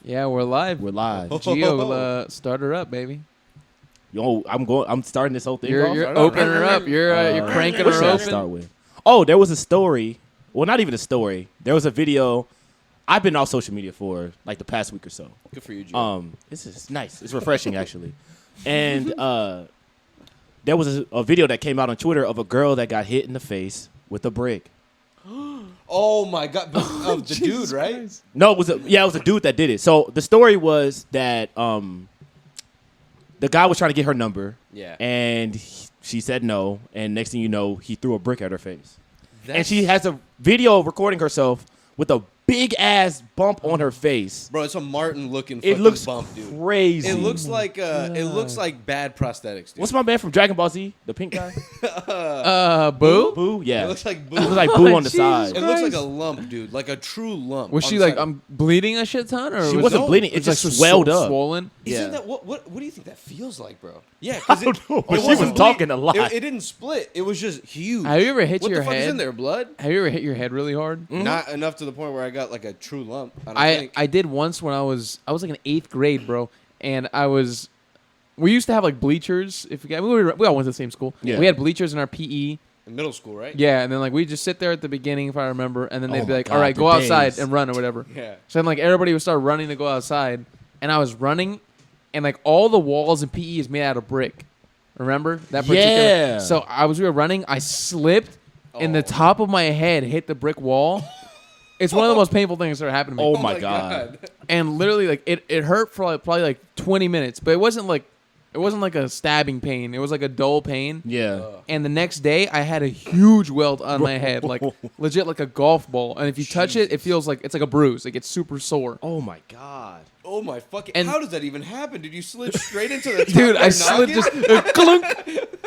Yeah, we're live. We're live. Gio, start her up, baby. Yo, I'm starting this whole thing. You're opening her up. You're cranking what her should I open. start with? Oh, there was a story. Well, not even a story. There was a video. I've been off social media for like the past week or so. Good for you, Gio. This is nice. It's refreshing actually. And there was a video that came out on Twitter of a girl that got hit in the face with a brick. Oh my God! Of the dude, right? Christ. No, it was a dude that did it. So the story was that the guy was trying to get her number. Yeah. And she said no. And next thing you know, he threw a brick at her face. And she has a video recording herself with a big ass bump on her face. Bro, it's a Martin looking It fucking looks bump, dude. crazy. It looks like bad prosthetics, dude. What's my man from Dragon Ball Z? The pink guy? Boo? Boo? Yeah. It looks like boo. It looks like Boo on the Jesus side. It looks like a lump, dude. Like a true lump. Was on she the like, side. I'm bleeding a shit ton? Or She was wasn't it- bleeding. It was just like swelled up. Swollen? Isn't Yeah. that what do you think that feels like, bro? Yeah, I because don't know, but it she was wasn't talking a lot. It didn't split. It was just huge. Have you ever hit what your the fuck head? is in there? Blood? Have you ever hit your head really hard? Mm-hmm. Not enough to the point where I got like a true lump. I don't think. I did once when I was like in 8th grade, bro, and we used to have like bleachers. We all went to the same school. Yeah. We had bleachers in our PE. In middle school, right? Yeah, and then like we just sit there at the beginning, if I remember, and then they'd Oh be my like, God, "All right, the go outside days. and run or whatever." Yeah. So then like everybody would start running to go outside, and I was running, and like all the walls in PE is made out of brick. Remember that particular? Yeah. So we were running. I slipped, and the Oh. top of my head hit the brick wall. It's one of the most painful things that ever happened to me. Oh my God. And literally, like it hurt for like probably like 20 minutes, but it wasn't like a stabbing pain. It was like a dull pain. Yeah. And the next day, I had a huge welt on my head, like legit like a golf ball. And if you touch it, it feels like it's like a bruise. Like it's super sore. Oh my God. Oh my fucking! And- How does that even happen? Did you slid straight into the top Dude, of I your slid noggin? just clunk.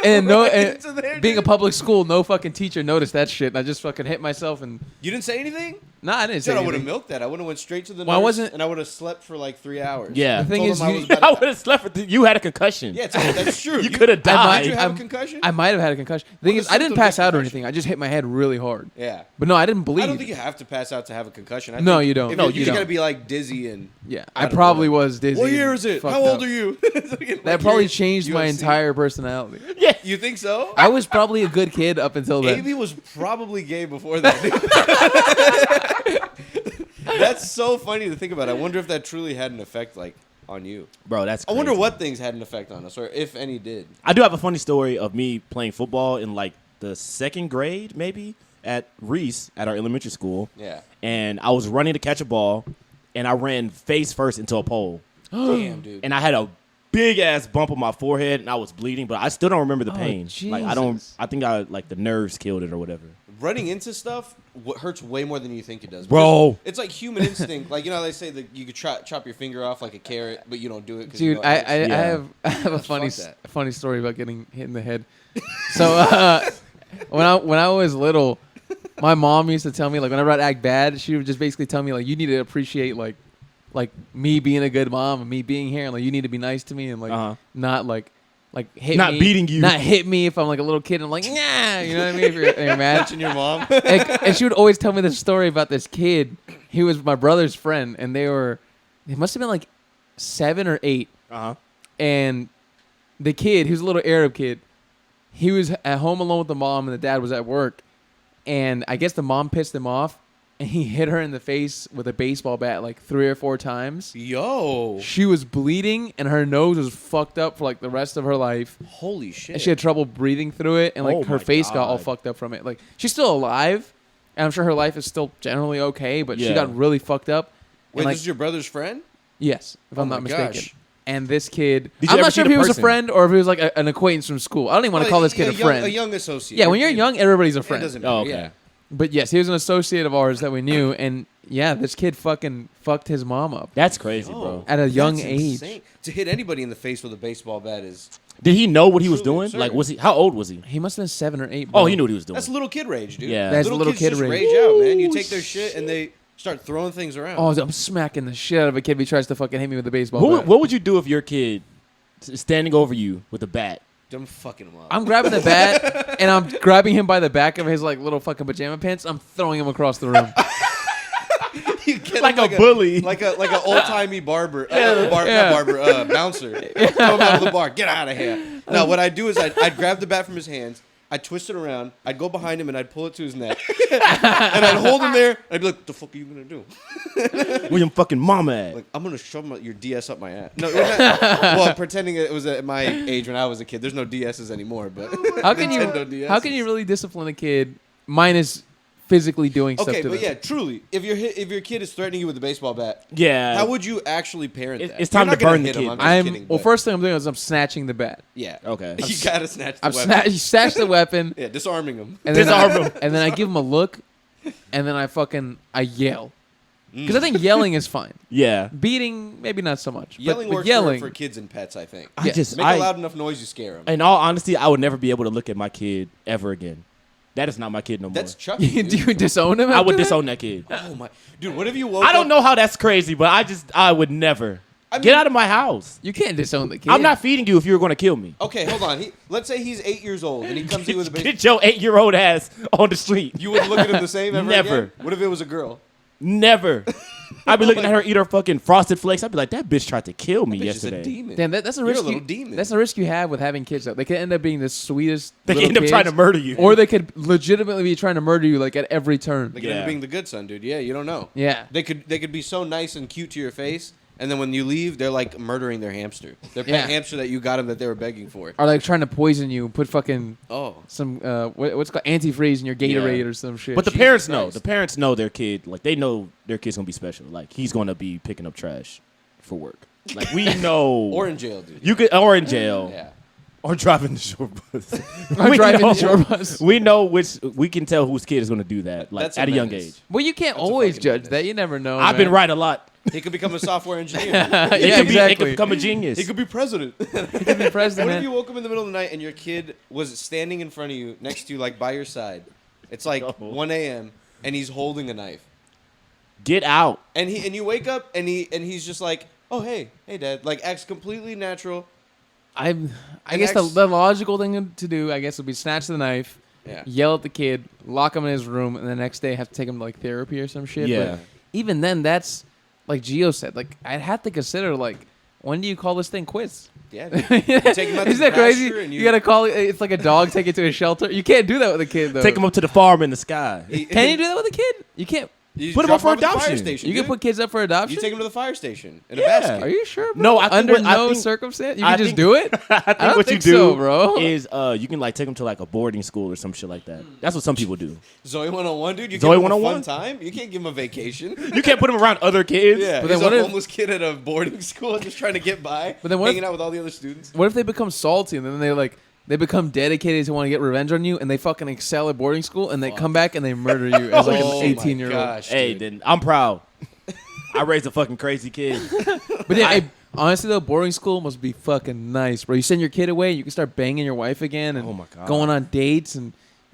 And Into there, being a dude. public school, no fucking teacher noticed that shit. And I just fucking hit myself and You didn't say anything? nah, I didn't say Dude, I would have anything. milked that. I would have went straight to the Well, I nurse, wasn't- and I would have slept for like 3 hours. Yeah. The thing Told is, him I you- was about I to- would have slept with you had a concussion. Yeah, that's true. You could have I might- died. Did you have I'm- a concussion? I might have had a concussion. The thing What is, are the I didn't symptoms of pass out or concussion? anything. I just hit my head really hard. Yeah. But no, I didn't bleed. I don't think you have to pass out to have a concussion. I No, think you don't. If No, you you just don't. gotta be like dizzy and. Yeah, I I don't know. probably was dizzy. What year and is it? fucked How old up. are you? That probably changed my entire personality. Yeah. You think so? I was probably a good kid up until then. Amy was probably gay before that. That's so funny to think about. I wonder if that truly had an effect, like on you. Bro, that's I wonder crazy. what things had an effect on us, or if any did. I do have a funny story of me playing football in like the 2nd grade, maybe, at Reese at our elementary school. Yeah. And I was running to catch a ball, and I ran face first into a pole. Damn, dude. And I had a big ass bump on my forehead, and I was bleeding, but I still don't remember the pain. Like Jesus. I think the nerves killed it or whatever. Running into stuff hurts way more than you think it does. Bro. Because it's like human instinct. Like, you know, they say that you could chop your finger off like a carrot, but you don't do it. 'Cause you Dude, know it hurts. Yeah. I have a Fuck funny that. story about getting hit in the head. So when I was little, my mom used to tell me like whenever I'd act bad, she would just basically tell me like you need to appreciate like me being a good mom and me being here and like you need to be nice to me and like not like hit Not me, beating you. not hit me if I'm like a little kid and I'm like nah, you know what I mean? If you're mad. Touching your mom. And she would always tell me this story about this kid. He was my brother's friend, and they must have been like 7 or 8. And the kid, he was a little Arab kid. He was at home alone with the mom, and the dad was at work. And I guess the mom pissed him off, and he hit her in the face with a baseball bat like 3 or 4 times. Yo. She was bleeding, and her nose was fucked up for like the rest of her life. Holy shit. And she had trouble breathing through it, and like Oh her my face got all God. fucked up from it. Like she's still alive, and I'm sure her life is still generally okay, but she Yeah. got really fucked up. Wait, And, like, this is your brother's friend? yes, if Oh I'm my not mistaken. gosh. And this kid, Did you I'm ever not see sure if the he was a person? friend or if he was like an acquaintance from school. I don't even want to call this kid a friend. A young associate. Yeah, when you're young, everybody's a It friend. doesn't Oh, matter. okay. Yeah. But yes, he was an associate of ours that we knew, and yeah, this kid fucking fucked his mom up. That's crazy, bro. At a young That's age. insane. To hit anybody in the face with a baseball bat is Did he know what he was Truly doing? absurd. Like, was he? How old was he? He must have been 7 or 8. Bro. Oh, he knew what he was doing. that's little kid rage, dude. Yeah. That's little little kids kid just rage. out, man. You take their shit and they start throwing things around. Oh, I'm smacking the shit out of a kid if he tries to fucking hit me with a baseball What, bat. what would you do if your kid is standing over you with a bat? I'm fucking him up. I'm grabbing the bat and I'm grabbing him by the back of his like little fucking pajama pants. I'm throwing him across the room. You get like him a bully. like an old timey barber, not barber, bouncer. Throw him out of the bar. Get out of here. Now what I'd do is I'd grab the bat from his hands. I'd twist it around. I'd go behind him and I'd pull it to his neck, and I'd hold him there. I'd be like, "What the fuck are you gonna do?" Where your fucking mama at? Like, I'm gonna shove your DS up my ass. No, well, pretending it was at my age when I was a kid. There's no DSs anymore, but How can you DSs. how can you really discipline a kid minus physically doing stuff Okay, to but them? yeah, truly, if your kid is threatening you with a baseball bat, Yeah. how would you actually parent that? It's time You're to not gonna burn the hit him, kid. I'm just kidding, Well, but first thing I'm doing is I'm snatching the bat. yeah, Okay. you gotta snatch the I'm weapon. snatch the weapon, Yeah, disarming him. and then Disarm I, him. and then I give him a look, and then I yell because I think yelling is fine. Yeah. Beating maybe not so much. Yelling but works yelling for kids and pets, I think. I just Make a loud enough noise, you scare them. in all honesty, I would never be able to look at my kid ever again. That is not my kid no more. That's Chucky. Do you disown him? I after would that? disown that kid. Oh my, dude! What if you woke I don't up- know how that's crazy, but I would never. I mean- Get out of my house. You can't disown the kid. I'm not feeding you if you were going to kill me. Okay, hold on. Let's say he's 8 years old and he comes to you with a baseball. Get your 8-year-old ass on the street. You wouldn't look at him the same ever Never. again? What if it was a girl? Never. I'd be looking at her eat her fucking Frosted Flakes. I'd be like, that bitch tried to kill me Bitch is a yesterday. demon. Damn, that's a You're risk. a little demon. That's a risk you have with having kids. Though. They could end up being the sweetest. They little end up kids, trying to murder you. or they could legitimately be trying to murder you like at every turn. They could end Yeah. up being the good son, dude. Yeah, you don't know. Yeah. They could be so nice and cute to your face, and then when you leave, they're like murdering their hamster. Their pet Yeah. hamster that you got them that they were begging for. Or like trying to poison you, put fucking Oh. some what's it called antifreeze in your Gatorade Yeah. or some shit. But the Jesus parents know. Christ. The parents know their kid. Like, they know their kid's going to be special. Like, he's going to be picking up trash for work. Like, we know. Or in jail, dude. You could, or in jail. Yeah. Or driving the short bus. Or We driving know- the short bus. We know we can tell whose kid is going to do that. Like, That's at a young menace. age. Well, you can't That's a always fucking judge madness. that. You never know. I've been right a lot. He could become a software engineer. Yeah, It could exactly. become a genius. He could be president. He could be What president. if you woke up in the middle of the night and your kid was standing in front of you, next to you, like by your side? It's like No. 1 a.m. and he's holding a knife. Get out. And you wake up and he's just like, oh hey dad, like acts completely natural. I And guess the logical thing to do, I guess, would be snatch the knife, Yeah. yell at the kid, lock him in his room, and the next day have to take him to like therapy or some shit. Yeah. But even then, that's like Gio said. Like I'd have to consider like when do you call this thing quits? Yeah. Dude. take him out to Isn't the that crazy? pasture and You gotta call it. It's like a dog. Take it to a shelter. You can't do that with a kid though. Take him up to the farm in the sky. Can you do that with a kid? You can't. You Put him drop up for at the fire adoption. station, You can dude. put kids up for adoption. You take him to the fire station in a Yeah. basket. Are you sure? Bro? No, I think under what- I no think- circumstance you I can just think- do it. I think don't what think you do so, bro. is you can like take them to like a boarding school or some shit like that. That's what some people do. Zoe 101, dude. You Zoe give him a 101? fun time. You can't give him a vacation. You can't put them around other kids. Yeah, But he's then what a if- homeless kid at a boarding school just trying to get by, But then what hanging if- out with all the other students. What if they become salty and then they become dedicated to want to get revenge on you and they fucking excel at boarding school and they come back and they murder you as like Oh an my 18-year-old. gosh, Hey, dude. then I'm proud. I raised a fucking crazy kid. But yeah, hey, honestly though, boarding school must be fucking nice, bro. You send your kid away, you can start banging your wife again and Oh my God. going on dates and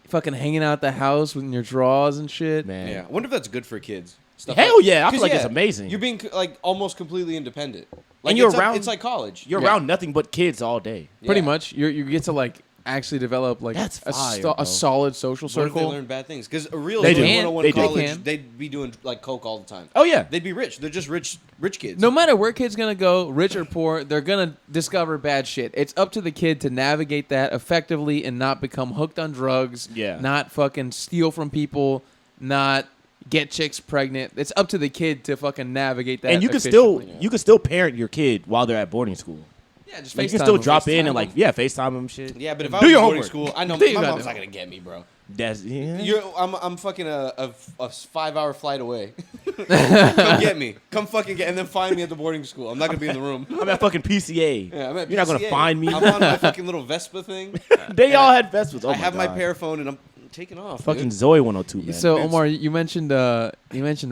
fucking hanging out at the house with your drawers and shit. Man. Yeah, I wonder if that's good for kids. Stuff Hell like- yeah, I feel 'cause, like it's amazing. You're being like almost completely independent. Like And you're it's around- It's like college. You're Yeah. around nothing but kids all day. Pretty Yeah. much, you get to like actually develop like That's a, fire, a bro. solid social What if they circle. learn bad things? Because a real They Zoe do. 101 They do. college, They can. they'd be doing like coke all the time. Oh yeah. They'd be rich. They're just rich kids. No matter where kid's gonna go, rich or poor, they're gonna discover bad shit. It's up to the kid to navigate that effectively and not become hooked on drugs. Yeah. Not fucking steal from people. Not get chicks pregnant. It's up to the kid to fucking navigate that. And you can efficiently. still parent your kid while they're at boarding school. yeah, just Like, you FaceTime can still them. drop in FaceTime and like them. FaceTime them shit. Yeah, but if Do I was in your boarding homework. school, I know Do you my gotta mom's do not gonna get me, bro. That's yeah. I'm fucking a 5-hour flight away. Come get me. Come fucking get, and then find me at the boarding school. I'm not gonna be in the room. I'm at fucking PCA. Yeah, I'm at You're not gonna PCA. find me. I'm on my fucking little Vespa thing. They all had Vespas. Oh I have my God. paraphone and I'm taking off. Fucking dude. Zoe 102, man. So Dude. Omar, you mentioned the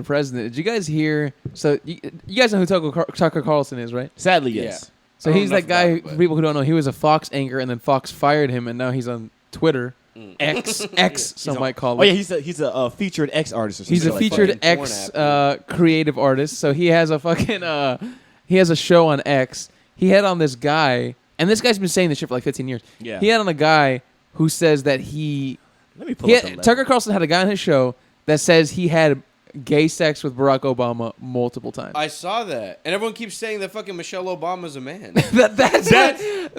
president. Did you guys hear? So you guys know who Tucker Carlson is, right? Sadly, yes. So I don't he's know that enough guy. about it, For but- people who don't know, he was a Fox anchor, and then Fox fired him, and now he's on Twitter. X, some might call it. Oh yeah, he's a featured X artist or something. He's a like featured fucking porn X app, creative artist. So he has a fucking he has a show on X. He had on this guy, and this guy's been saying this shit for like 15 years. Yeah. He had on a guy who says that Let me pull he up the had, letter. Tucker Carlson had a guy on his show that says he had gay sex with Barack Obama multiple times. I saw that, and everyone keeps saying that fucking Michelle Obama's a man. That's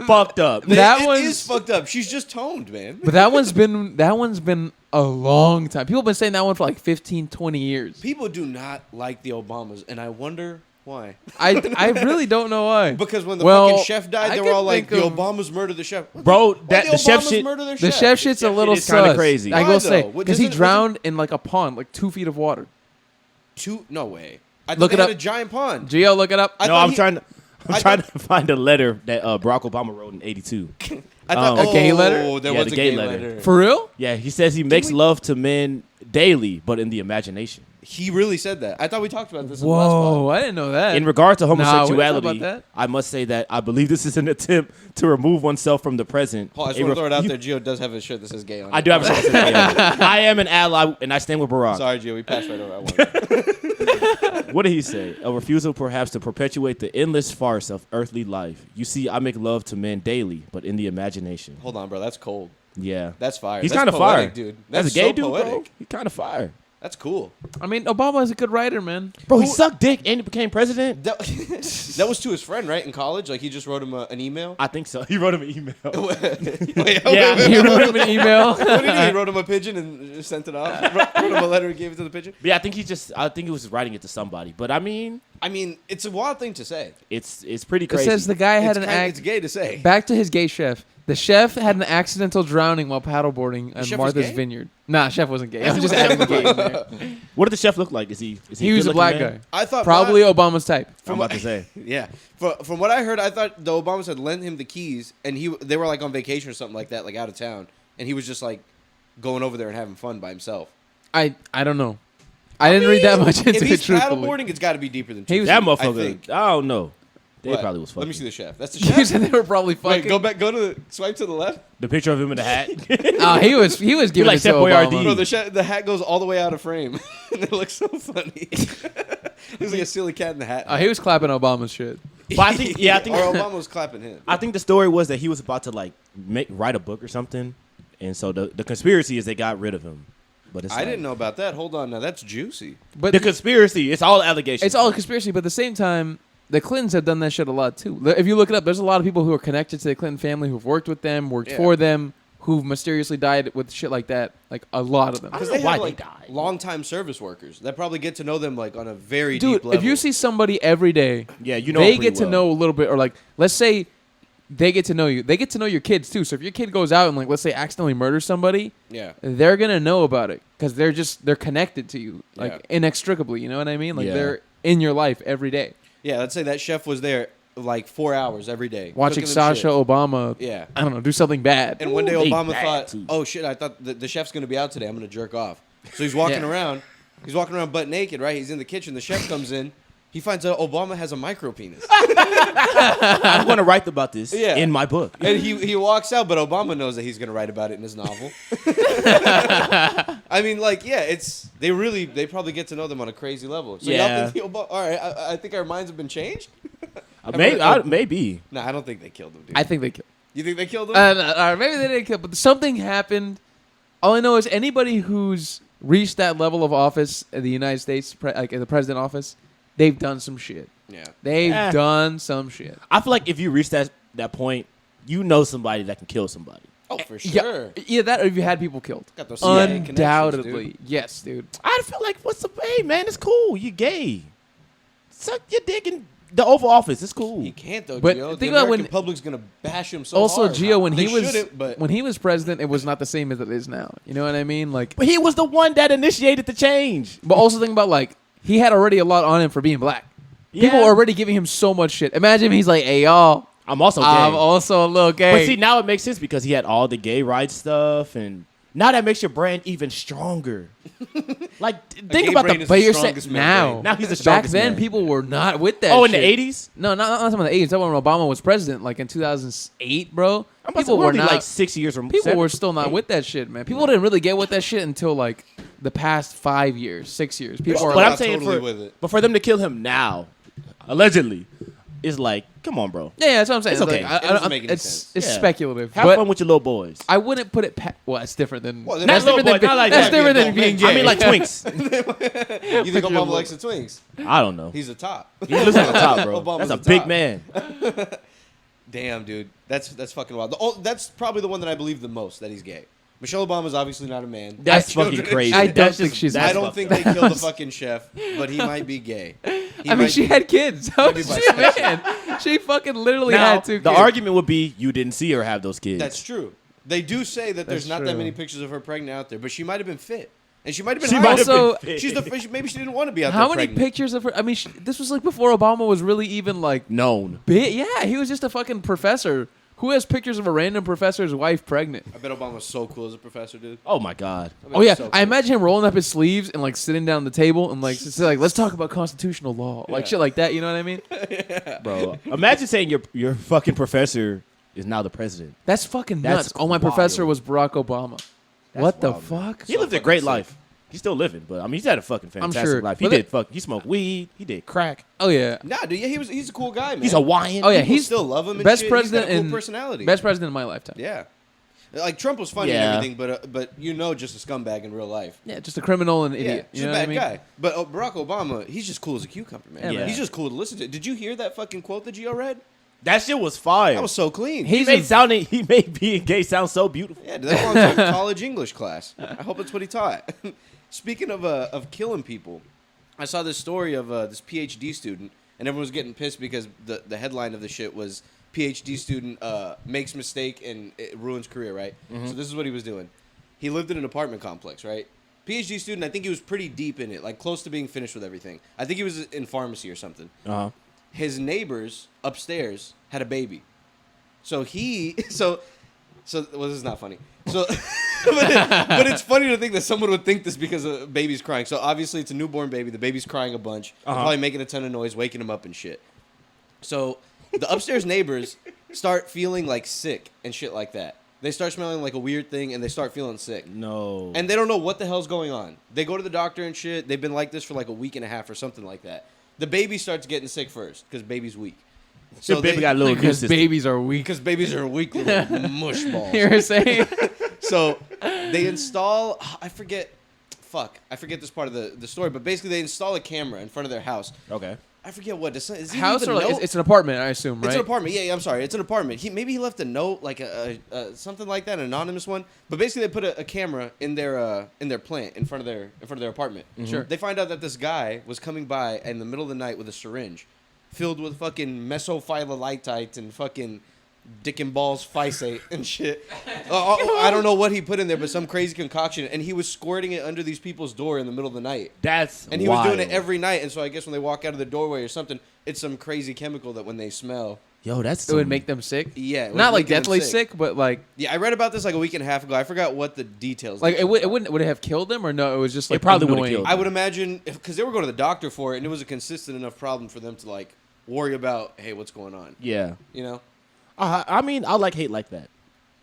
fucked up. It is fucked up. She's just toned, man. But that one's been a long time. People have been saying that one for like 15, 20 years. People do not like the Obamas, and I wonder why. I really don't know why. Because when the fucking chef died, I they were can all like, think "The of- Obamas murdered the chef." Bro, Why the chef Obamas shit. murder their The chef? chef shit's a shit little is kinda sus. crazy. I Why, will say though? because he drowned in like a pond, like 2 feet of water. No way. I Look thought it they had up. a giant pond. Gio, look it up. I No, thought I'm he- trying to. I I'm trying to find a letter that Barack Obama wrote in '82. I thought A gay letter? Oh, there Yeah, was the a gay gay letter. letter. For real? Yeah, he says he makes love to men daily, but in the imagination. He really said that. I thought we talked about this. In the Whoa, last I didn't know that. In regard to Nah, we didn't talk homosexuality, about that. I must say that I believe this is an attempt to remove oneself from the present. Paul, I just want to throw it out there. Gio does have a shirt that says "gay" on it. I do have a shirt that says gay. I am an ally, and I stand with Barack. Sorry, Gio. We passed right over that one. What did he say? A refusal, perhaps, to perpetuate the endless farce of earthly life. You see, I make love to men daily, but in the imagination. Hold on, bro. That's cold. Yeah, That's fire. he's That's kind of poetic, fire, dude. That's That's a gay so dude, bro. poetic. He's kind of fire, That's cool. I mean, Obama is a good writer, man. bro. He sucked dick and he became president. That, that was to his friend, right? In college, like he just wrote him an email. I think so. He wrote him an email. Wait, Yeah. He wrote him an email. What did he do? He wrote him a pigeon and just sent it off. Wrote him a letter and gave it to the pigeon. But yeah, I think he was writing it to somebody. But I mean, It's a wild thing to say. it's pretty It crazy. says the guy had It's gay to say. Back to his gay chef. The chef had an accidental drowning while paddleboarding on chef was Martha's gay? Vineyard. Nah, chef wasn't gay. I'm just adding the gay in there. What did the chef look like? Is he He was a good-looking black man? guy. I thought Probably Obama's type. I'm about to say. Yeah. From what I heard, I thought the Obamas had lent him the keys, and they were like on vacation or something like that, like out of town, and he was just like going over there and having fun by himself. I don't know. I didn't read that much into If it, he's truthfully. paddleboarding, it's got to be deeper than He was- That I motherfucker. think. I don't know. They What? probably was fucking. Let me see the chef. That's the You chef. said they were probably fucking. Wait, go back. Go to the swipe to the left. The picture of him in the hat. Oh, he was giving like it to Chef Obama. Boyardee. Bro, the hat goes all the way out of frame, and it looks so funny. He's like a silly cat in the hat. Oh, he was clapping Obama's shit. But I think, or Obama was clapping him. I think the story was that he was about to like write a book or something, and so the conspiracy is they got rid of him. But it's I didn't know about that. Hold on, now that's juicy. But the conspiracy. It's all allegations. it's all a conspiracy. But at the same time, the Clintons have done that shit a lot too. If you look it up, there's a lot of people who are connected to the Clinton family who've worked with them, worked Yeah. for them, who've mysteriously died with shit like that. Like a lot of them. I don't Because know they why have they like died. long-time service workers that probably get to know them like on a very Dude, deep level. if you see somebody every day, Yeah, you know they him pretty get to well. know a little bit, or like, let's say they get to know you. They get to know your kids too. So if your kid goes out and like, let's say, accidentally murders somebody, yeah, they're gonna know about it because they're connected to you like Yeah. inextricably. You know what I mean? Like Yeah. they're in your life every day. yeah, let's say that chef was there like 4 hours every day Watching cooking them Sasha shit. Obama, Yeah, I don't know, do something bad. and one day Ooh, they Obama bad, thought, too. "Oh shit, I thought the chef's gonna be out today. I'm gonna jerk off." So he's walking Yeah. around. He's walking around butt naked, right? He's in the kitchen. The chef comes in. He finds out Obama has a micro penis. I'm going to write about this Yeah. in my book. And he walks out, but Obama knows that he's going to write about it in his novel. I mean, like, yeah, they probably get to know them on a crazy level. So Yeah. y'all think all right, I think our minds have been changed? Maybe. No, I don't think they killed him, dude. I think they killed. You think they killed him? Maybe they didn't kill, but something happened. All I know is anybody who's reached that level of office in the United States, like in the president office, they've done some shit. yeah. They've Eh. done some shit. I feel like if you reach that point, you know somebody that can kill somebody. Oh, for sure. Yeah, that or if you had people killed. Got those CIA connections, Undoubtedly. dude. Yes, dude. I feel like, hey, man, it's cool. You gay. Suck your dick in the Oval Office. It's cool. He can't, though, But Gio. think The about American when- public's going to bash him so Also, hard. Gio, when They he was shouldn't, but when he was president, it was not the same as it is now. You know what I mean? Like, But he was the one that initiated the change. but also think about like he had already a lot on him for being black. People Yeah. were already giving him so much shit. Imagine if he's like, "Hey y'all, I'm also gay. I'm also a little gay." But see, now it makes sense because he had all the gay rights stuff, and now that makes your brand even stronger. Like, think gay about brain the. is but the you're saying strongest man now, brain. Now he's the back strongest then man. people were not with that. Oh, in shit. the 80s? No, not talking about the 80s. Talking about when Obama was president, like in 2008, bro. I'm about to People say, we're were only not like 6 years or People seven, were still not 8. with that shit, man. People didn't really get with that shit until like the past 5 years, 6 years. People But were But I'm not saying totally with it. but for them to kill him now, allegedly, is like, come on, bro. Yeah, that's what I'm saying. It's okay. Like, It doesn't make any sense. It's Yeah. speculative. Have but fun with your little boys. I wouldn't put it. Well, that's different than. Well, that's not different little than. boy, not like That's that. different Yeah, than being gay. I mean, like Twinks. You think Obama likes the Twinks? I don't know. He's a top. He lives on the top, bro. Obama's That's a the big top. man. Damn, dude. That's fucking wild. That's probably the one that I believe the most, that he's gay. Michelle Obama's obviously not a man. That's Children fucking and crazy. shit. I don't That's think just- she's- that's I don't fucked think up. they killed the fucking chef, but he might be gay. I mean, she had kids. How Maybe is she a bisexual. man? She fucking literally Now, had 2 kids. the argument would be you didn't see her have those kids. That's true. They do say that there's That's not that true. many pictures of her pregnant out there, but she might have been fit. And she might have been She high. might have Also, been fit. She's maybe she didn't want to be out How there many pregnant. pictures of her? I mean, this was like before Obama was really even like known. big. Yeah, he was just a fucking professor. Who has pictures of a random professor's wife pregnant? I bet Obama was so cool as a professor, dude. Oh my god. I bet Oh he yeah, was so I cool. imagine him rolling up his sleeves and like sitting down at the table and like just like let's talk about constitutional law, like Yeah. shit like that. You know what I mean? Bro, imagine saying your fucking professor is now the president. That's fucking That's nuts. Oh, my professor wild. was Barack Obama. That's What the wild, man. fuck? He lived a fucking great sick. life. He's still living, but I mean, he's had a fucking fantastic sure. life. He But he smoked weed. He did crack. Oh yeah, Nah, dude, yeah, he's a cool guy, man. He's Hawaiian. oh yeah. People He's still love him. And best shit. president He's got a cool in personality. best president in my lifetime. Yeah, like Trump was funny Yeah. and everything, but just a scumbag in real life. Yeah, just a criminal and an Yeah, idiot. he's You know a what I bad mean? guy. But Barack Obama, he's just cool as a cucumber, man. Yeah, man. He's just cool to listen to. Did you hear that fucking quote that Gio read? That shit was fire. That was so clean. he made being gay sound so beautiful. Yeah, that belongs to a college English class. I hope that's what he taught. Speaking of killing people, I saw this story of this PhD student, and everyone was getting pissed because the headline of the shit was PhD student makes mistake and it ruins career, right? Mm-hmm. So this is what he was doing. He lived in an apartment complex, right? PhD student, I think he was pretty deep in it, like close to being finished with everything. I think he was in pharmacy or something. Uh-huh. His neighbors upstairs had a baby. So well, this is not funny. So, but it's funny to think that someone would think this because a baby's crying. So obviously it's a newborn baby. The baby's crying a bunch. They're probably making a ton of noise, waking him up and shit. So the upstairs neighbors start feeling like sick and shit like that. They start smelling like a weird thing and they start feeling sick. No. And they don't know what the hell's going on. They go to the doctor and shit. They've been like this for like a week and a half or something like that. The baby starts getting sick first because baby's weak. So baby got a little Because system. babies are weak. Because babies are weak little mush balls. You're saying? So they install, I forget this part of the story, but basically they install a camera in front of their house. Okay. I forget what. Is he House even or like, know? it's an apartment, I assume, right? It's an apartment. Yeah, I'm sorry. It's an apartment. Maybe he left a note, like a something like that, an anonymous one. But basically, they put a camera in their plant in front of their apartment. Sure. They find out that this guy was coming by in the middle of the night with a syringe filled with fucking mesophyllolitite and fucking dick and balls physate and shit. I don't know what he put in there, but some crazy concoction, and he was squirting it under these people's door in the middle of the night. That's And he wild. was doing it every night, and so I guess when they walk out of the doorway or something, it's some crazy chemical that when they smell, Yo, that's It would make them sick. yeah, it was Not like making them deathly sick, but like Yeah, I read about this like a week and a half ago. I forgot what the details. it would it have killed them or no? It was just like probably would've annoying. killed I would imagine because they were going to the doctor for it, and it was a consistent enough problem for them to like worry about. Hey, what's going on? Yeah. You know. I mean, I like hate like that.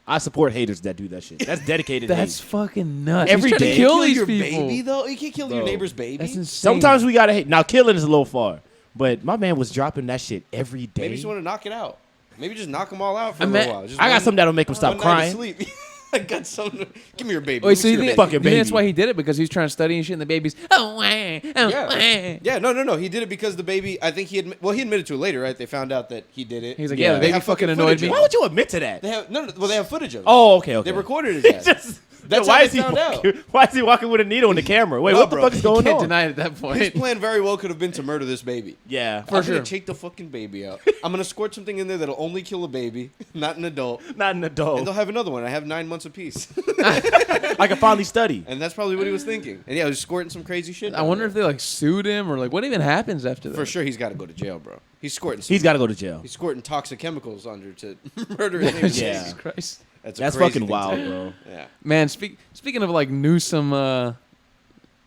I support haters that do that shit. That's dedicated That's hate. fucking nuts. Every He's trying day. to kill Kill these your people. baby though. You can't kill your Bro. neighbor's baby. That's insane. Sometimes we gotta hate. Now, killing is a little far, but my man was dropping that shit every day. Maybe you just want to knock it out. Maybe just knock them all out for a I little mean, while. Just I got one- something that'll make him stop one night of crying. sleep. I got something. Give me your baby. Wait, Let so me you see your think, Fucking you think that's baby. why he did it? Because he was trying to study and shit, and the baby's Yeah, no. He did it because the baby. I think he admitted to it later, right? They found out that he did it. He's like, Yeah. yeah, the They baby have fucking fucking annoyed footage me. of Why would you admit to that? They have they have footage of it. Oh, okay. They recorded his ass. That's why how is they he found out. walking, why is he walking with a needle in the camera? Wait, No, what the bro. fuck is going Can't on? deny it at that His point. plan very well could have been to murder this baby. Yeah, I'm sure. gonna take the fucking baby out. I'm gonna squirt something in there that'll only kill a baby, not an adult. not an And they'll adult. have another one. I have 9 months apiece. I can finally study. And that's probably what he was thinking. And yeah, he was squirting some crazy shit. I wonder if they like sued him or like what even happens after that. for sure he's got to go to jail, bro. He's squirting. He's got to go to jail. He's squirting toxic chemicals under to murder his neighbors. Yeah. Jesus Christ. That's That's crazy fucking thing to wild, do. bro. Yeah. Man, speaking of like Newsom,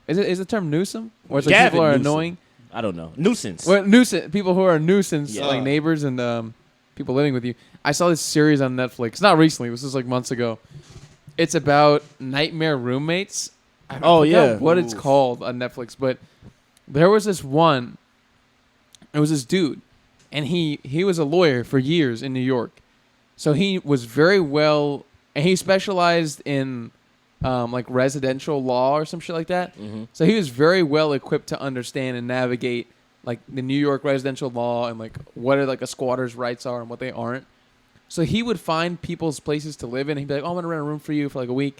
is the term Newsom? Where it's like Gavin people are Newsom. annoying? I don't know. Nuisance. Well, nuisance. People who are a nuisance, Yeah. like neighbors and people living with you. I saw this series on Netflix. Not recently. This was like months ago. It's about nightmare roommates. I Oh, forgot yeah. what it's Oof. called on Netflix, but there was this one. It was this dude. and he was a lawyer for years in New York, so he was very well, and he specialized in like residential law or some shit like that. Mm-hmm. So he was very well equipped to understand and navigate like the New York residential law and like what are like a squatter's rights are and what they aren't. So he would find people's places to live in. He'd be like, "Oh, I'm gonna rent a room for you for like a week,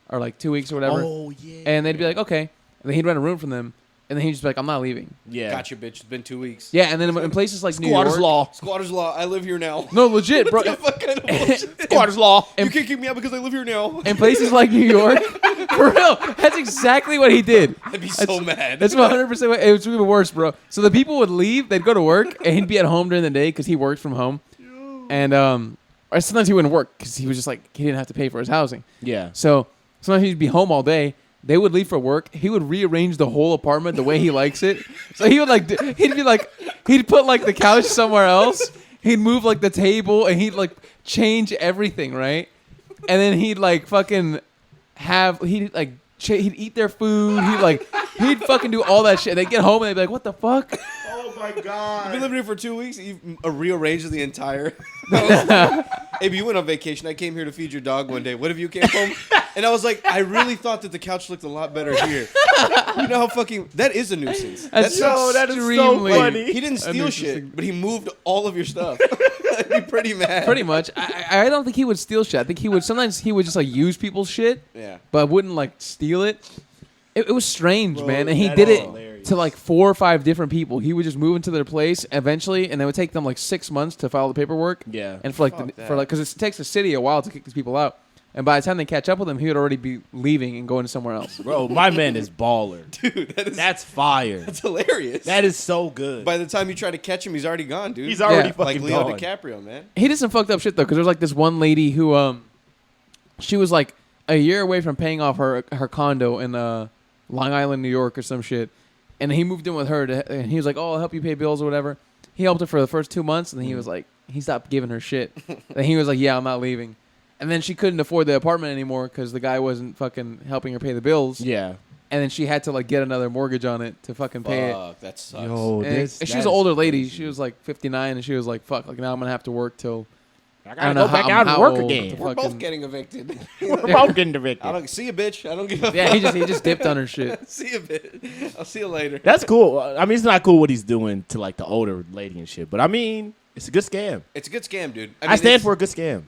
or like 2 weeks or whatever." Oh yeah. And they'd be like, "Okay," and then he'd rent a room from them, and then he'd just be like, "I'm not leaving." Yeah. Gotcha, bitch. It's been 2 weeks. Yeah, and then in places like New Squatter's York, law. Squatter's law. I live here now. no, legit, bro. What the fuck kind of bullshit? Squatter's law. You can't kick me out because I live here now. In places like New York, for real, that's exactly what he did. I'd be so mad. That's 100% what it was even worse, bro. So the people would leave, they'd go to work, and he'd be at home during the day because he worked from home, and or sometimes he wouldn't work because he was just like he didn't have to pay for his housing. Yeah. So sometimes he'd be home all day. They would leave for work. He would rearrange the whole apartment the way he likes it. So he would he'd put like the couch somewhere else. He'd move like the table and he'd like change everything, right? And then he'd like fucking he'd eat their food. He'd fucking do all that shit. They'd get home and they'd be like, "What the fuck?" Oh my god. You've been living here for 2 weeks. You've rearranged the entire. Hey, you went on vacation. I came here to feed your dog one day. What if you came home? And I was like, I really thought that the couch looked a lot better here. You know how fucking that is a nuisance. that is so extremely- funny. He didn't steal Interesting. shit, but he moved all of your stuff. I'd be pretty mad. Pretty much. I don't think he would steal shit. I think sometimes he would just like use people's shit, Yeah. but wouldn't like steal it. It was strange, Bro, man. And he that did is it hilarious. to like 4 or 5 different people. He would just move into their place eventually, and it would take them like 6 months to file the paperwork. Yeah. And for Fuck that. because it takes the city a while to kick these people out. And by the time they catch up with him, he would already be leaving and going somewhere else. Bro, my man is baller. Dude, That's fire. that's hilarious. That is so good. By the time you try to catch him, he's already gone, dude. He's already Yeah. fucking like Leo gone. DiCaprio, man. He did some fucked up shit though, because there was like this one lady who she was like a year away from paying off her condo in Long Island, New York, or some shit, and he moved in with her, and he was like, "Oh, I'll help you pay bills or whatever." He helped her for the first 2 months, and then he was like, he stopped giving her shit. And he was like, "Yeah, I'm not leaving." And then she couldn't afford the apartment anymore because the guy wasn't fucking helping her pay the bills. Yeah. And then she had to like get another mortgage on it to fucking pay it. Fuck, that sucks. Yo, And she was an older lady. She was like 59, and she was like, "Fuck, like now I'm gonna have to work till I I gotta don't know go back how- out how and work old again. the We're fucking- both getting evicted. We're both getting evicted. I don't see you, bitch. I don't give a yeah." He just dipped on her shit. see you, bitch. I'll see you later. That's cool. I mean, it's not cool what he's doing to like the older lady and shit, but I mean, it's a good scam. It's a good scam, dude. I mean, stand it's- for a good scam.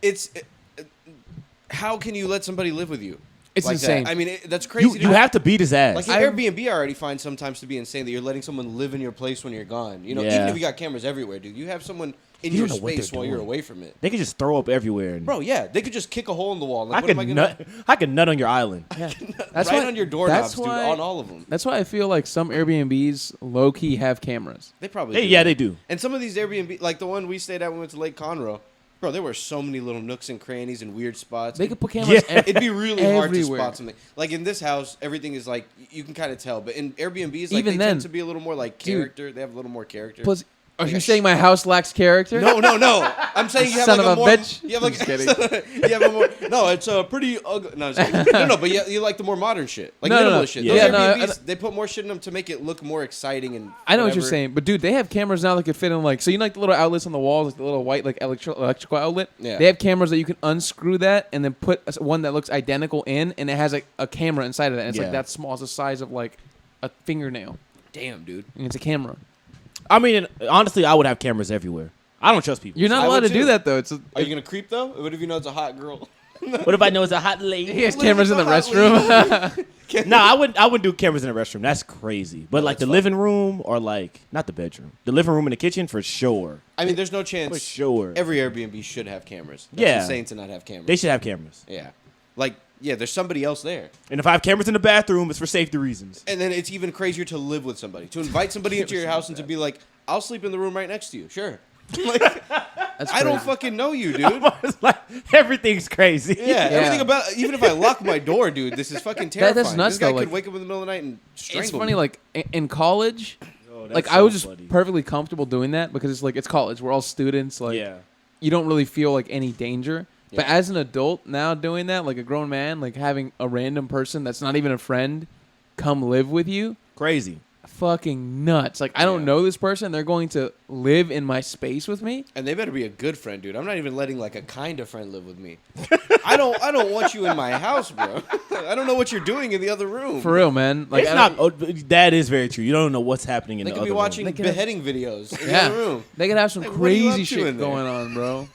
How can you let somebody live with you? It's like insane. That? I mean, that's crazy. You have to beat his ass. Like Airbnb, I already find sometimes to be insane that you're letting someone live in your place when you're gone. You know, Yeah. even if you got cameras everywhere, dude, you have someone in You your don't know what space they're while you're doing. away from it. They could just throw up everywhere. And Bro, yeah, they could just kick a hole in the wall. Like, I what could am I gonna? nut. I could nut on your island. That's right why- on your doorknobs, that's dude. why- On all of them. That's why I feel like some Airbnbs low key have cameras. They probably. do. Yeah, they do. And some of these Airbnb, like the one we stayed at when we went to Lake Conroe, bro, there were so many little nooks and crannies and weird spots. They could put cameras. Yeah. It'd be really hard to everywhere. spot something. Like in this house, everything is like you can kind of tell, but in Airbnbs, like Even they then, tend to be a little more like dude, character. They have a little more character. Plus, are Like you a saying my house lacks character? No. I'm saying you have Son like of a a more. bitch. You have like I'm just kidding. you have a more. No, it's a pretty ugly. No, I'm just kidding. no, but you like the more modern shit, like No, no, minimalist no. shit. Yeah. Those Yeah, no, Airbnbs, they put more shit in them to make it look more exciting and. I know what you're whatever. saying, but dude, they have cameras now that could fit in like so like the little outlets on the walls, like the little white like electrical outlet. Yeah. They have cameras that you can unscrew that and then put one that looks identical in, and it has like a camera inside of that. And it's Yeah. like that small, it's the size of like a fingernail, Damn, dude. and it's a camera. I mean, honestly, I would have cameras everywhere. I don't trust people. You're not I allowed would to do too. that though. It's Are you gonna creep though? What if you know it's a hot girl? What if I know it's a hot lady? he has cameras in the restroom. No, I wouldn't do cameras in the restroom. That's crazy. But like that's the living room or like not the bedroom, the living room and the kitchen for sure. I mean, there's no For chance. sure. Every Airbnb should have cameras. That's Yeah. insane to not have cameras. They should have cameras. Yeah, like yeah, there's somebody else there. And if I have cameras in the bathroom, it's for safety reasons. And then it's even crazier to live with somebody, to invite somebody into your house and to be like, "I'll sleep in the room right next to you." Sure. Like, That's I don't crazy. fucking know you, dude. It's like everything's crazy. Yeah, everything about even if I lock my door, dude, this is fucking terrifying. That's nuts, This guy though, could like- wake up in the middle of the night and strangle It's funny, me. like in college, Oh, that's like so I was just funny. perfectly comfortable doing that because it's like it's college. We're all students. Like Yeah. you don't really feel like any danger. But Yeah. as an adult now doing that, like a grown man, like having a random person that's not even a friend come live with you, Crazy. fucking nuts. Like, I don't know this person. They're going to live in my space with me. And they better be a good friend, dude. I'm not even letting like a kind of friend live with me. I don't want you in my house, bro. I don't know what you're doing in the other room. For real, man. Like, It's not. That is very true. You don't know what's happening in They the could other be watching room. beheading videos in the yeah, other room. they could have some Like, what are you up crazy to shit in there? going on, bro.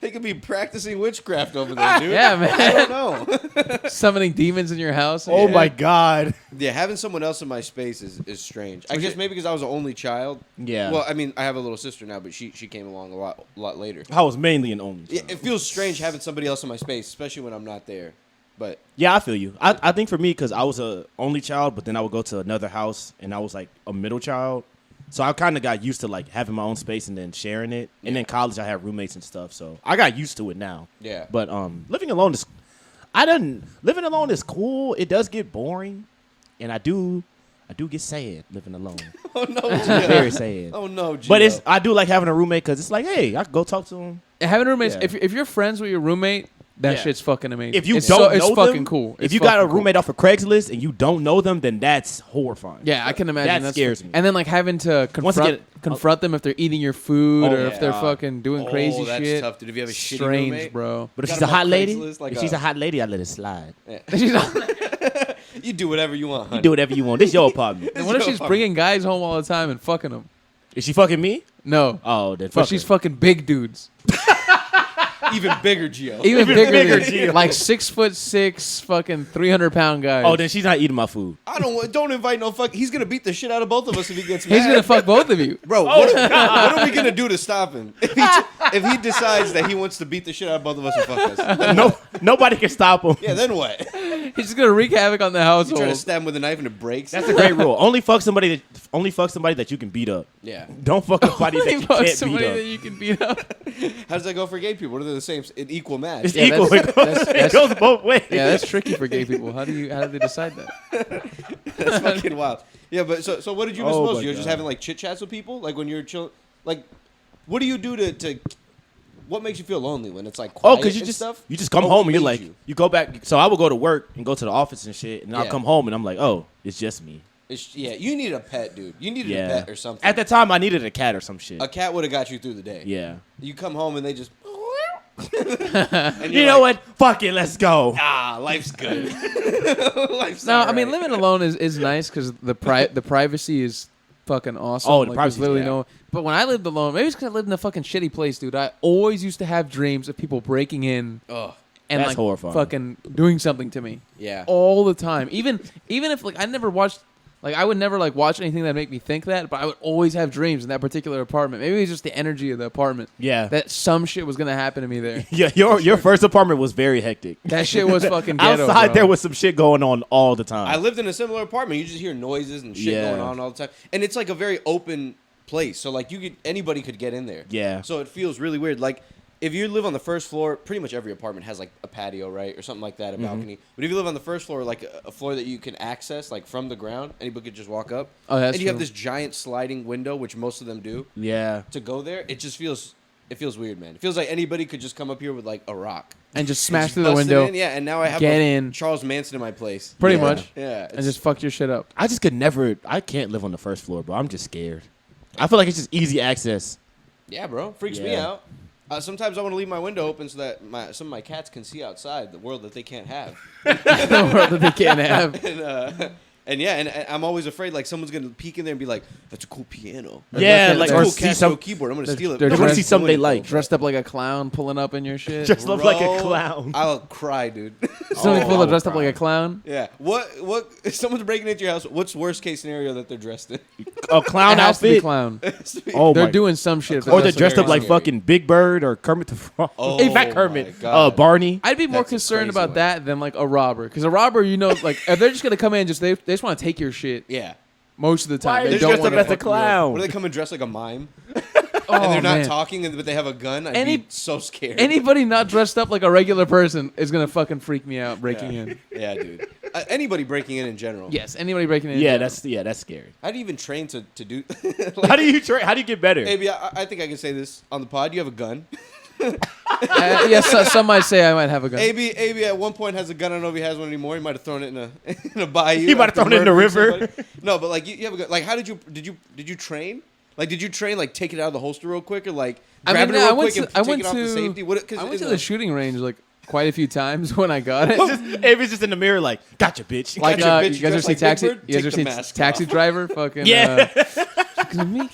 They could be practicing witchcraft over there, dude. Yeah, man. I don't know. Summoning demons in your house. Oh my god. Yeah, having someone else in my space is strange. I guess maybe because I was the only child. Yeah. Well, I mean, I have a little sister now, but she came along a lot later. I was mainly an only child. Yeah, it feels strange having somebody else in my space, especially when I'm not there. But Yeah, I feel you. I think for me, because I was a only child, but then I would go to another house, and I was like a middle child. So I kind of got used to like having my own space and then sharing it. And then college, I had roommates and stuff, so I got used to it now. Yeah. But living alone is, living alone is cool. It does get boring, and I do get sad living alone. oh no, It's Gio. very sad. Oh no, Gio. But I do like having a roommate because it's like, hey, I can go talk to him. Having roommates, Yeah. if you're friends with your roommate, that Yeah. shit's fucking amazing. If you it's don't know it's them, fucking cool. If It's you got a fucking cool. roommate off of Craigslist and you don't know them, then that's horrifying. Yeah, I can imagine. That scares me. And then like having to Once again- confront them if they're eating your food Oh, or if they're yeah. fucking doing crazy that's shit. tough, dude. If you have a shitty Strange, roommate, bro. But if Got she's a them on hot lady, Craigslist, like if she's a hot lady, I let it slide. you do whatever you want. You Honey. do whatever you want. This your apartment. And what if she's bringing guys home all the time and fucking them? Is she fucking me? No. Oh, then But fuck she's her. fucking big dudes. Even bigger, Gio. Even bigger, bigger, than Gio. like 6'6", fucking 300-pound guys. Oh, then she's not eating my food. I don't invite no fuck. He's gonna beat the shit out of both of us if he gets mad. he's gonna fuck both of you. Bro, what are we gonna do to stop him? If he decides that he wants to beat the shit out of both of us and fuck us, then No, nobody can stop him. yeah, then what? He's just gonna wreak havoc on the You household. try to stab him with a knife and it breaks. That's a great rule. Only fuck somebody that you can beat up. Yeah. Don't fuck somebody that you Fuck can't somebody beat that up. you can beat up. How does that go for gay people? What are they the same? An equal match. It's Yeah, equal. that's- It goes both ways. Yeah, that's tricky for gay people. How do they decide that? That's fucking wild. Yeah, but so what did you miss Oh most? my You're just God. having like chit chats with people, like when you're chill. Like, what do you do to? What makes you feel lonely when it's like quiet Because and stuff? you just come Or home what and you're made like you go back. So I would go to work and go to the office and shit, and I'll Yeah. come home and I'm like, oh, it's just me. Yeah, you need a pet, dude. You needed Yeah. a pet or something. At the time, I needed a cat or some shit. A cat would have got you through the day. Yeah. You come home and they just. You know what? Fuck it. Let's go. Ah, life's good. life's No, I alright. mean living alone is nice because the privacy is fucking awesome. Oh, the Like, privacy, there's literally yeah. no. But when I lived alone, maybe it's because I lived in a fucking shitty place, dude. I always used to have dreams of people breaking in Ugh. and That's like horrifying. fucking doing something to me Yeah. all the time. Even if like I never watched. Like, I would never, like, watch anything that make me think that, but I would always have dreams in that particular apartment. Maybe it's just the energy of the apartment. Yeah. That some shit was going to happen to me there. Yeah, your first apartment was very hectic. That shit was fucking ghetto, Outside bro. there was some shit going on all the time. I lived in a similar apartment. You just hear noises and shit Yeah. going on all the time, and it's like a very open place. So like anybody could get in there. Yeah. So it feels really weird. Like if you live on the first floor, pretty much every apartment has like a patio, right, or something like that, a Mm-hmm. balcony. But if you live on the first floor, like a floor that you can access, like from the ground, anybody could just walk up. Oh, that's and you have true. this giant sliding window, which most of them do. Yeah. To go there, it just feels. It feels weird, man. It feels like anybody could just come up here with like a rock. And just And smash just through the bust it window. in. Yeah, and now I have get a in. Charles Manson in my place. Pretty Yeah. much. Yeah. And just fuck your shit up. I just could never. I can't live on the first floor, bro. I'm just scared. I feel like it's just easy access. Yeah, bro. Freaks me Yeah. out. Sometimes I want to leave my window open so that some of my cats can see outside the world that they can't have. The world that they can't have. And yeah, and I'm always afraid like someone's gonna peek in there and be like, "That's a cool piano." Yeah, That's like a or cool see Casio some keyboard. I'm gonna they're- steal it. they're I want to see something they like. Dressed up like a clown, pulling up in your shit. Dressed up like a Bro, clown. I'll cry, dude. Somebody Oh, pulled I up dressed would up like a clown. Yeah. What? If someone's breaking into your house, what's worst case scenario that they're dressed in? A clown It has to be outfit. clown. Oh They're my. doing some shit. if Or they're dressed dressed up very like scary. fucking Big Bird or Kermit the Frog. Oh, In fact, my Kermit. God. Barney. I'd be more That's a concerned crazy about one. that than like a robber, because a robber, you know, like if they're just gonna come in, they just want to take your shit. Yeah. Most of the time, Why are they they don't dressed want up to as a clown? What do they come and dress like a mime? Oh, And they're not man. talking, but they have a gun. I'd Any- be so scared. Anybody not dressed up like a regular person is gonna fucking freak me out breaking yeah. in. Yeah, dude. Anybody breaking in general. Yes, anybody breaking in. Yeah, that's scary. How do you even train to do? How do you train? How do you get better? Maybe I think I can say this on the pod. You have a gun. Yes, some might say I might have a gun. AB at one point has a gun. I don't know if he has one anymore. He might have thrown it in a bayou. He might have thrown it in the river. Somebody. No, but like you have a gun. Like, how did you train? Like, did you train like take it out of the holster real quick or like grab it real quick and take it off the safety? I went to the shooting range like quite a few times when I got it. Abe's just in the mirror like, gotcha, bitch. Like, Gotcha, bitch. you guys ever see Like Taxi? Big Bird? You guys ever Take the seen mask Taxi off. Driver? Fucking Yeah.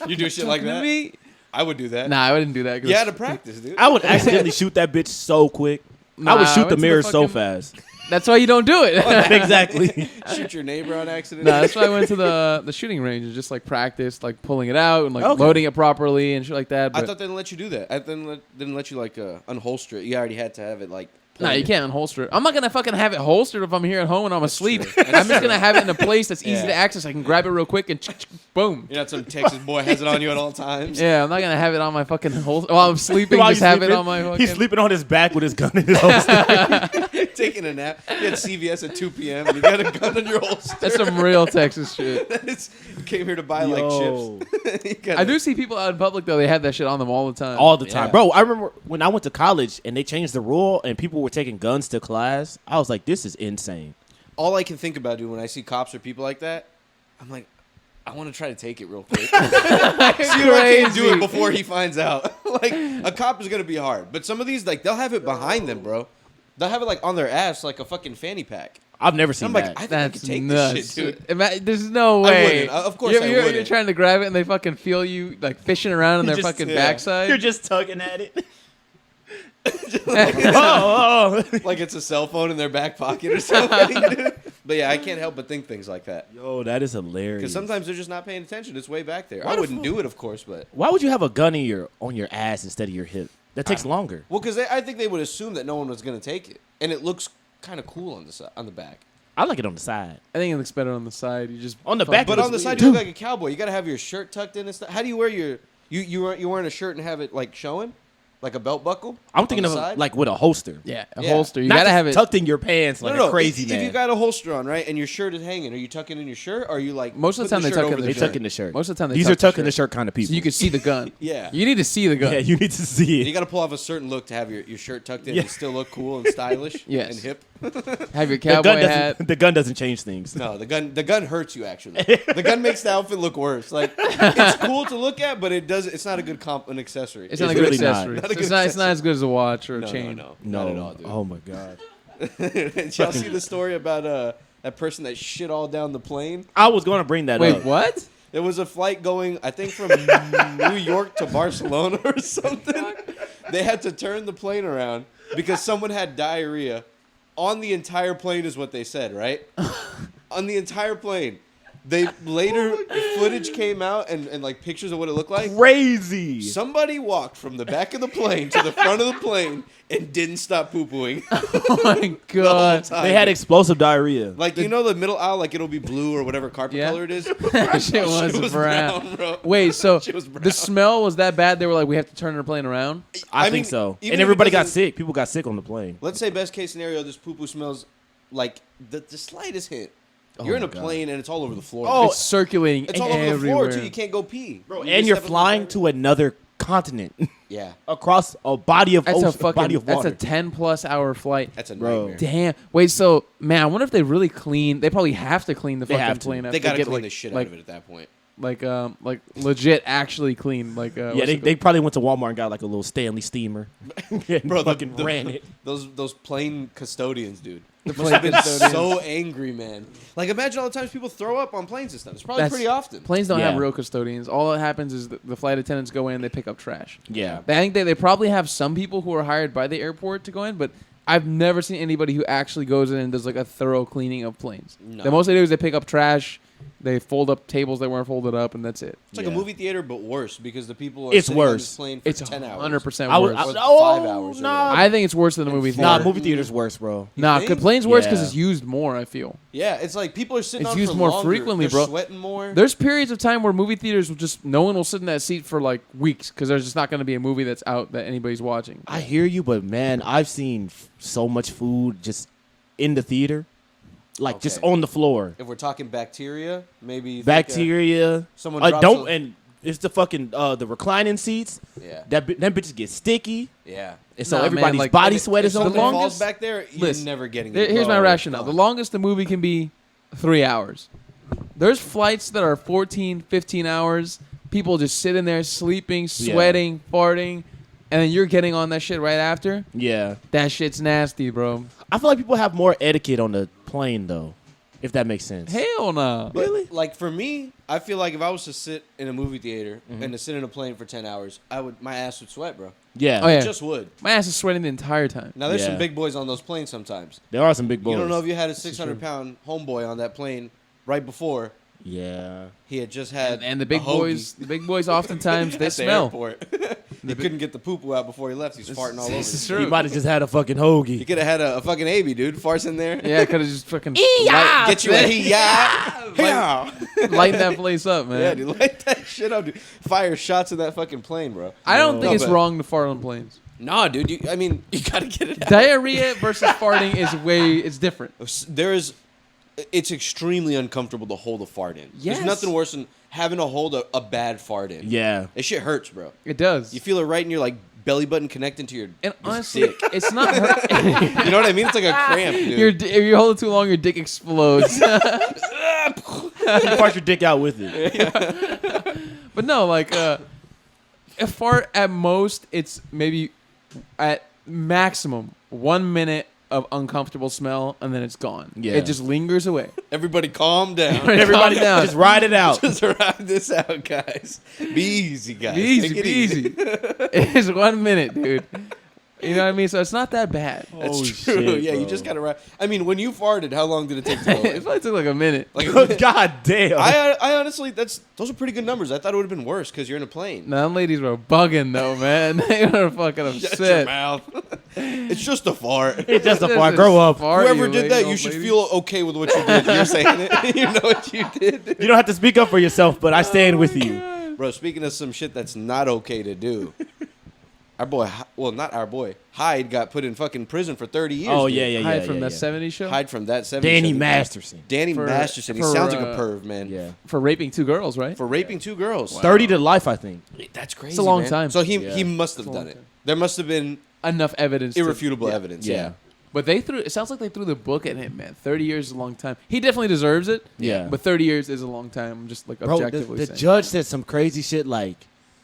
You do shit like that? Me? I would do that. Nah, I wouldn't do that. You had to practice, dude. I would accidentally shoot that bitch so quick. I would Nah, shoot I the went to mirror the so fucking- fast. That's why you don't do it. Exactly. Shoot your neighbor on accident. No, that's why I went to the shooting range and just like practice, like pulling it out and like Okay. loading it properly and shit like that. I But thought they didn't let you do that. I didn't let you like unholster it. You already had to have it like. nah, you pointed. can't unholster it. I'm not gonna fucking have it holstered if I'm here at home and I'm asleep. true. That's I'm just gonna have it in a place that's easy Yeah. to access. I can grab it real quick and boom. You're not some Texas boy has it on you at all times. Yeah, I'm not gonna have it on my fucking holster while I'm sleeping. While Just he's have it sleeping, on my fucking. He's sleeping on his back with his gun in his holster. Taking a nap. You had CVS at 2 p.m. and you got a gun in your holster. That's some real Texas shit. You came here to buy like chips. You gotta- I do see people out in public though. They have that shit on them all the time. All the time. Yeah. Bro, I remember when I went to college and they changed the rule and people were taking guns to class. I was like, this is insane. All I can think about, dude, when I see cops or people like that, I'm like, I want to try to take it real quick. See if I can do it before he finds out. Like, a cop is going to be hard. But some of these, like, they'll have it behind them, bro. They'll have it, like, on their ass like a fucking fanny pack. I've never seen I'm like, that. I think That's I could take nuts. this shit, dude. There's no I way. wouldn't. Of course I You're wouldn't. trying to grab it and they fucking feel you like fishing around in their fucking yeah. backside. You're just tugging at it. Like it's a cell phone in their back pocket or something, dude. But yeah, I can't help but think things like that. Yo, that is hilarious. Because sometimes they're just not paying attention. It's way back there. I wouldn't do it, of course, but... Why would you have a gun on your ass instead of your hip? That takes longer. Well, because I think they would assume that no one was going to take it. And it looks kind of cool on the back. I like it on the side. I think it looks better on the side. You just On the back, But it on the looks side, weird. you look like a cowboy. You got to have your shirt tucked in and stuff. How do you wear your... You wearing a shirt and have it, like, showing? Like a belt buckle? I'm thinking on of the side? like with a holster. yeah, a Yeah. holster. You Not gotta just have it. tucked in your pants like a crazy if man. you got a holster on, right, and your shirt is hanging, are you tucking in your shirt, or are you like Most of the putting time they shirt tuck in over the They shirt. tuck in the shirt. Most of the time they These tuck are the tuck in the shirt. shirt kind of people. So you can see the gun. Yeah. You need to see the gun. Yeah, you need to see You it. got to pull off a certain look to have your shirt tucked in Yeah. and still look cool and stylish Yes. and hip. Have your The gun, cowboy hat. doesn't, the gun doesn't change things. No, the gun hurts you actually. The gun makes the outfit look worse. Like it's cool to look at, but it's not a good an accessory. It's not a It's good really not. accessory. Not a good It's not as good as a watch or a no, chain. no, No, not at all, dude. oh my god. Did y'all see the story about that person that shit all down the plane? I was going to bring that Wait, up. what? There was a flight going, I think, from New York to Barcelona or something. They had to turn the plane around because someone had diarrhea on the entire plane, is what they said, right? On the entire plane. They later footage came out and like pictures of what it looked like. Crazy. Somebody walked from the back of the plane to the front of the plane and didn't stop poo-pooing Oh my the whole god. time. They had explosive diarrhea. like you know the middle aisle, like it'll be blue or whatever carpet Yeah. color it is. That shit was, Shit was brown. bro. Wait, so Shit was brown. the smell was that bad? They were like, we have to turn our plane around. I mean, think so. even And if it everybody got doesn't- sick. People got sick on the plane. Let's say best case scenario, this poo-poo smells like the slightest hint. You're in my a God. plane and it's all over the floor. Oh, It's circulating it's all over the everywhere. floor too. You can't go pee. Bro, You and just you're step on the flying plane. to another continent Yeah, across a body of That's ocean, a fucking. body of That's water. a 10+ hour flight. that's a Bro. nightmare. Damn. Wait. So, man, I wonder if they really clean. They probably have to clean the They fucking have to. plane. They after gotta get, clean like, the shit like, out of it at that point. like legit, actually clean. Like yeah, what's they, it they called? probably went to Walmart and got like a little Stanley steamer. And Bro, fucking ran it. Those plane custodians, dude. The Must have plane been custodians. so angry, man. Like imagine all the times people throw up on planes and stuff. It's probably That's- pretty often. Planes don't have Yeah. real custodians. All that happens is the flight attendants go in, they pick up trash. Yeah. I think they probably have some people who are hired by the airport to go in, but I've never seen anybody who actually goes in and does like a thorough cleaning of planes. No. The most they do is they pick up trash, they fold up tables that weren't folded up, and that's it. It's like a Yeah. movie theater, but worse because the people are It's sitting on worse. this plane for It's 10 hours. 100% I would- worse. Or Oh, 5 hours. or nah. whatever. I think it's worse than the movie theater. Nah, movie theater's worse, bro. Nah, think? planes worse because Yeah. it's used more. I feel Yeah, it's like people are sitting It's on used for more longer. frequently, They're bro. sweating more. there's periods of time where movie theaters will just no one will sit in that seat for like weeks because there's just not going to be a movie that's out that anybody's watching. I hear you, but man, I've seen so much food just in the theater, like just Okay. on the floor. If we're talking bacteria, maybe you think, Bacteria. someone drops Don't a- and it's the fucking the reclining seats. Yeah. Them bitches get sticky. Yeah. And so Nah, man, everybody's like, body If sweat is on something there. falls back there, you're Listen, never getting There- it. Here's my Oh, rationale. God. The longest the movie can be 3 hours. There's flights that are 14, 15 hours. People just sitting there sleeping, sweating, farting, and then you're getting on that shit right after. Yeah. That shit's nasty, bro. I feel like people have more etiquette on the plane though, if that makes sense. Hell no. But, like, for me, I feel like if I was to sit in a movie theater and to sit in a plane for 10 hours, my ass would sweat, bro. Yeah. Oh, yeah. It just would. My ass is sweating the entire time. Now, there's Yeah. some big boys on those planes sometimes. There are some big boys. You don't know if you had a 600-pound homeboy on that plane right before Yeah. he had just had And the a big hoagie boys oftentimes they at the smell. airport. He couldn't get the poo-poo out before he left. He's farting all over. This is You true. He might have just had a fucking hoagie. could have had a fucking AB, dude. Farts in there. Yeah, could have just fucking Get you a yeah. lighten that place up, man. Yeah, dude, light that shit up, dude. Fire shots in that fucking plane, bro. I don't think No, it's but- wrong to fart on planes. Nah, dude. You gotta get it out. Diarrhea versus farting it's different. It's extremely uncomfortable to hold a fart in. Yes. There's nothing worse than having to hold a bad fart in. Yeah. That shit hurts, bro. It does. You feel it right in your like belly button connecting to your And your honestly, dick. it's not hurt. You know what I mean? It's like a cramp, dude. If you hold it too long, your dick explodes. You fart your dick out with it. But no, like a fart at most, it's maybe at maximum 1 minute of uncomfortable smell, and then it's gone. Yeah. It just lingers away. Everybody calm down. Everybody Calm down. just ride it out. Just ride this out, guys. Be easy, guys. Be easy, Take it be easy. It's 1 minute, dude. You know what I mean? So it's not that bad. That's Holy true. shit, Yeah, you bro. just gotta ride. I mean, when you farted, how long did it take to go away? It probably took like a minute. Like, God damn. I honestly, those are pretty good numbers. I thought it would have been worse because you're in a plane. No, them ladies were bugging though, man. They were fucking Shut your upset. mouth. It's just a fart. It's just a This fart. is Grow up. fart, Whoever you did that, lady, you old should lady. feel okay with what you did. You're saying it. You know what you did. You don't have to speak up for yourself, but I stand with you. Bro, speaking of some shit that's not okay to do, our boy, well, not our boy, Hyde got put in fucking prison for 30 years. Oh, dude. yeah, yeah, yeah. Hide from yeah, that yeah. 70s show Hyde from that 70s. Danny show. Masterson. Danny For- Masterson. He for, sounds like a perv, man. Yeah. for raping 2 girls, right? For raping 2 girls. 30 to life, I think. That's crazy. It's a long man. time. So he Yeah. must have It's a done long it. time. There must have been Enough evidence. irrefutable yeah. evidence. Yeah. Yeah. But it sounds like they threw the book at him, man. 30 years is a long time. He definitely deserves it. Yeah. But 30 years is a long time. I'm just like Bro, objectively the saying. judge said some crazy shit like,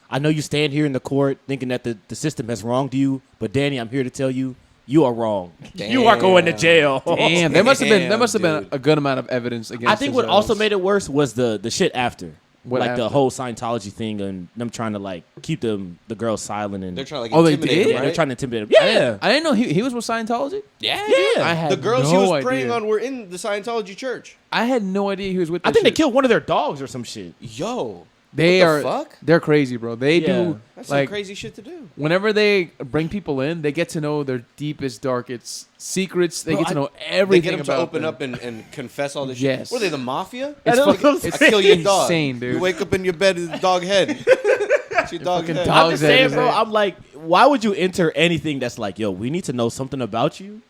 I know you stand here in the court thinking that the system has wronged you, but Danny, I'm here to tell you, you are wrong. You are going to Damn. jail. Damn, there must have been Damn, a good amount of evidence against. I think his what also arrest. made it worse was the shit after. What like the after? whole Scientology thing and them trying to like keep the girls silent and They're trying to like Oh, they intimidate did? him, yeah, right? they're trying to intimidate him. I Yeah. didn't know he was with Scientology. Yeah, Yeah. I had the girls no he was idea. preying on were in the Scientology church. I had no idea he was with. I that think they shit. killed one of their dogs or some shit. Yo, They what are. the fuck? They're crazy, bro. They Yeah. do That's some like crazy shit to do. whenever they bring people in, they get to know their deepest, darkest secrets. They Bro, get to know They everything get him to about open them. up and confess all this Yes. shit. What are they, the mafia? It's I know fucking- what I'm I kill your saying. dog. insane, dude. You wake up in your bed with a dog head. It's your dog fucking head. dog- I'm just Dog's saying, head bro. is it. I'm like, why would you enter anything that's like, yo, we need to know something about you?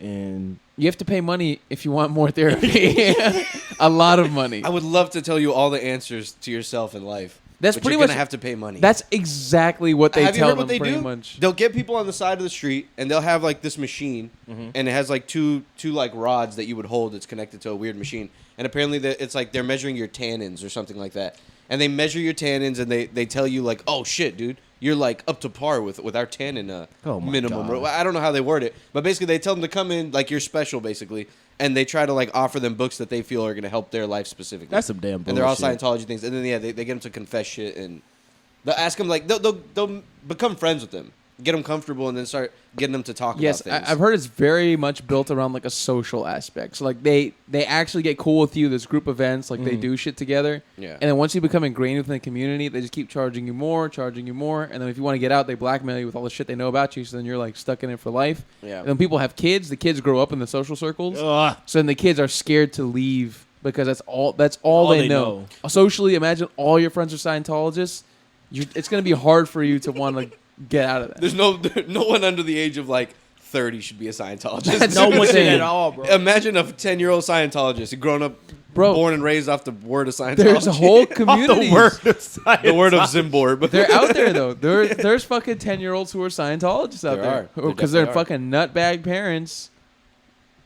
And You have to pay money if you want more therapy. A lot of money. I would love to tell you all the answers to yourself in life. That's but pretty you're much. gonna have to pay money. That's exactly what they Have you tell heard them. what they pretty do? much. They'll get people on the side of the street, and they'll have like this machine, and it has like two like rods that you would hold that's connected to a weird machine. And apparently, it's like they're measuring your tannins or something like that. And they measure your tannins, and they tell you like, oh shit, dude, you're like up to par with our tannin Oh my minimum. God. I don't know how they word it, but basically they tell them to come in like you're special, basically. And they try to like offer them books that they feel are going to help their life specifically. that's some damn bullshit. And they're all Scientology things. And then they get them to confess shit, and they'll ask them like they'll become friends with them, get them comfortable, and then start getting them to talk Yes, about things. I've heard it's very much built around like a social aspect. So like they actually get cool with you. There's group events, like they do shit together. Yeah. And then once you become ingrained within the community, they just keep charging you more. And then if you want to get out, they blackmail you with all the shit they know about you. So then you're like stuck in it for life. Yeah. And then people have kids. The kids grow up in the social circles. Ugh. So then the kids are scared to leave because that's all they know. Socially, imagine all your friends are Scientologists. It's going to be hard for you to want to get out of that. There's no one under the age of like 30 should be a Scientologist. No one should insane. at all, bro. Imagine a 10-year-old Scientologist, grown up, Bro. born and raised off the word of Scientology. There's a whole Off community. the word of science. the word of Zimbor. They're out there though. There's fucking 10-year-olds who are Scientologists out There there are. There because their definitely fucking nutbag parents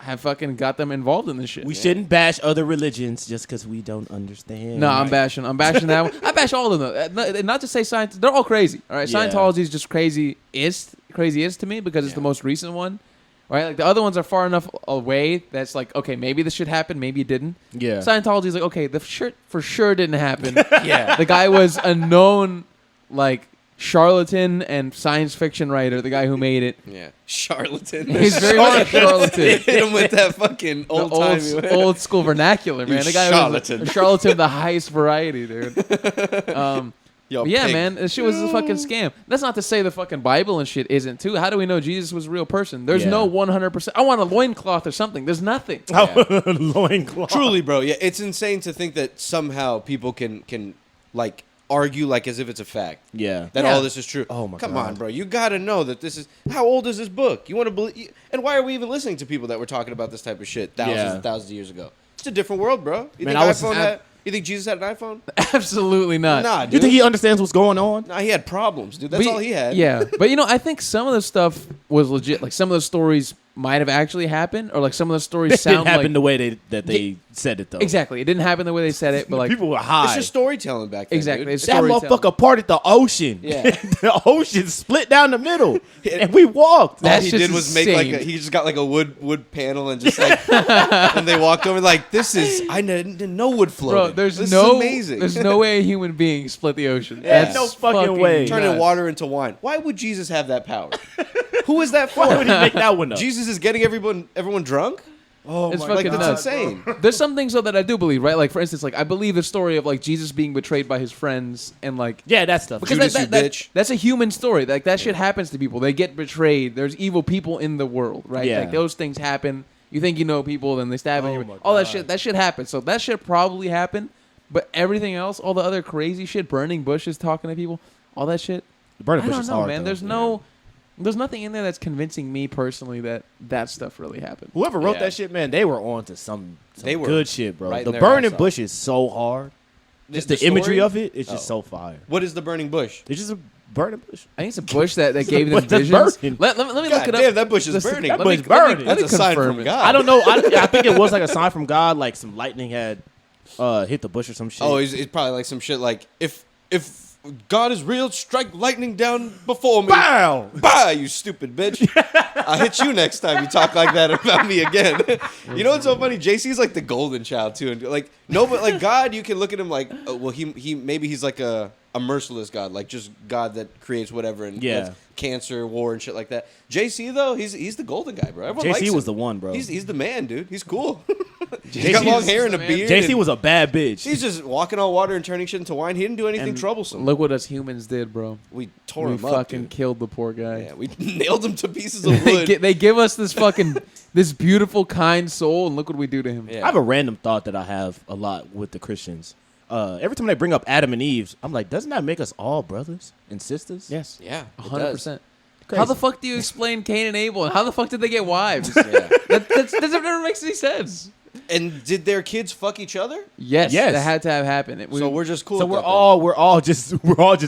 have fucking got them involved in this shit. We shouldn't bash other religions just because we don't understand. No, I'm bashing that one. I bash all of them. Not to say science, they're all crazy. All right, Yeah. Scientology is just craziest to me because it's the most recent one. Right, like the other ones are far enough away that's like, okay, maybe this should happen, maybe it didn't. Yeah. Scientology is like, okay, the shit for sure didn't happen. Yeah. The guy was a known like charlatan and science fiction writer, the guy who made it. Yeah. Charlatan. He's very much a charlatan. Hit him with that fucking The old-timey. old school vernacular, man. You The guy charlatan. was a charlatan, the highest variety, dude. Yo, Yeah, pig. man, this shit was a fucking scam. That's not to say the fucking Bible and shit isn't too. How do we know Jesus was a real person? There's Yeah. no 100%. I want a loincloth or something. There's nothing. Loincloth. Truly, bro. Yeah, it's insane to think that somehow people can like argue like as if it's a fact. Yeah. That Yeah. all this is true. Oh, my Come God. on, bro. You got to know that this is. How old is this book? You want to believe? And why are we even listening to people that were talking about this type of shit thousands Yeah. and thousands of years ago? It's a different world, bro. You Man, think I was- iPhone had? You think Jesus had an iPhone? Absolutely not. Nah, You dude. think he understands what's going on? Nah, he had problems, dude. That's But- all he had. Yeah, but I think some of the stuff was legit. Like some of the stories might have actually happened, or like some of the stories It didn't sound happen like the way they said it though. exactly. It didn't happen the way they said it, but like People were high. It's just storytelling back then. exactly. Dude. It's That storytelling. motherfucker parted the ocean. Yeah. The ocean split down the middle, and we walked. All That's he just did was make like insane. he just got like a wood panel and just like and they walked over like this is I didn't know wood floated. Bro, this is there's amazing. no way a human being split the ocean. Yeah. That's No fucking way. Turning nuts. water into wine. Why would Jesus have that power? Who is that for? Why would he make that one up? Jesus is getting everyone drunk? Oh It's my fucking Like God. that's nuts. insane. There's some things though that I do believe, right? Like for instance, like I believe the story of like Jesus being betrayed by his friends and like Yeah, that stuff. because Judas, you bitch. that's a human story. Like that shit happens to people. They get betrayed. There's evil people in the world, right? Yeah. Like those things happen. You think you know people, then they stab you. my All that God. shit happens. So that shit probably happened. But everything else, all the other crazy shit, burning bushes, talking to people, all that shit. The burning I bush don't is know, hard, man. though. There's nothing in there that's convincing me personally that stuff really happened. Whoever wrote Yeah. that shit, man, they were on to some They were good shit, bro. writing The their burning ass off. bush is so hard. Just the, story? imagery of it, it's just Oh. so fire. What is the burning bush? It's just a burning bush. I think it's a bush that gave them bush that's visions. burning. Let me look God it up. damn, that bush is Listen, burning. let That me- bush let me- burning. let me That's a sign confirm from it. God. I don't know. I think it was like a sign from God, like some lightning had hit the bush or some shit. Oh, it's probably like some shit like if God is real, strike lightning down before me. Bow! Bye, you stupid bitch. I'll hit you next time you talk like that about me again. You know what's so funny? JC's like the golden child too, and like no, but like God, you can look at him like, oh, well, he maybe he's like a merciless God, like just God that creates whatever and Yeah. lets cancer, war, and shit like that. JC though, he's the golden guy, bro. Everyone likes JC him. was the one, bro. He's the man, dude. He's cool. He's JC got long is hair and the a man. beard. JC and was a bad bitch. He's just walking on water and turning shit into wine. He didn't do anything And troublesome. Look what us humans did, bro. We tore We him up, fucking dude. killed the poor guy. Yeah, we nailed him to pieces of wood. They give us this fucking this beautiful, kind soul, and look what we do to him. Yeah. I have a random thought that I have a lot with the Christians. Every time they bring up Adam and Eve, I'm like, doesn't that make us all brothers and sisters? Yes, Yeah, it 100%. Crazy. How the fuck do you explain Cain and Abel, and how the fuck did they get wives? does. Yeah. that never makes any sense. And did their kids fuck each other? Yes, Yes. that had to have happened. So we're just cool. So with we're that all just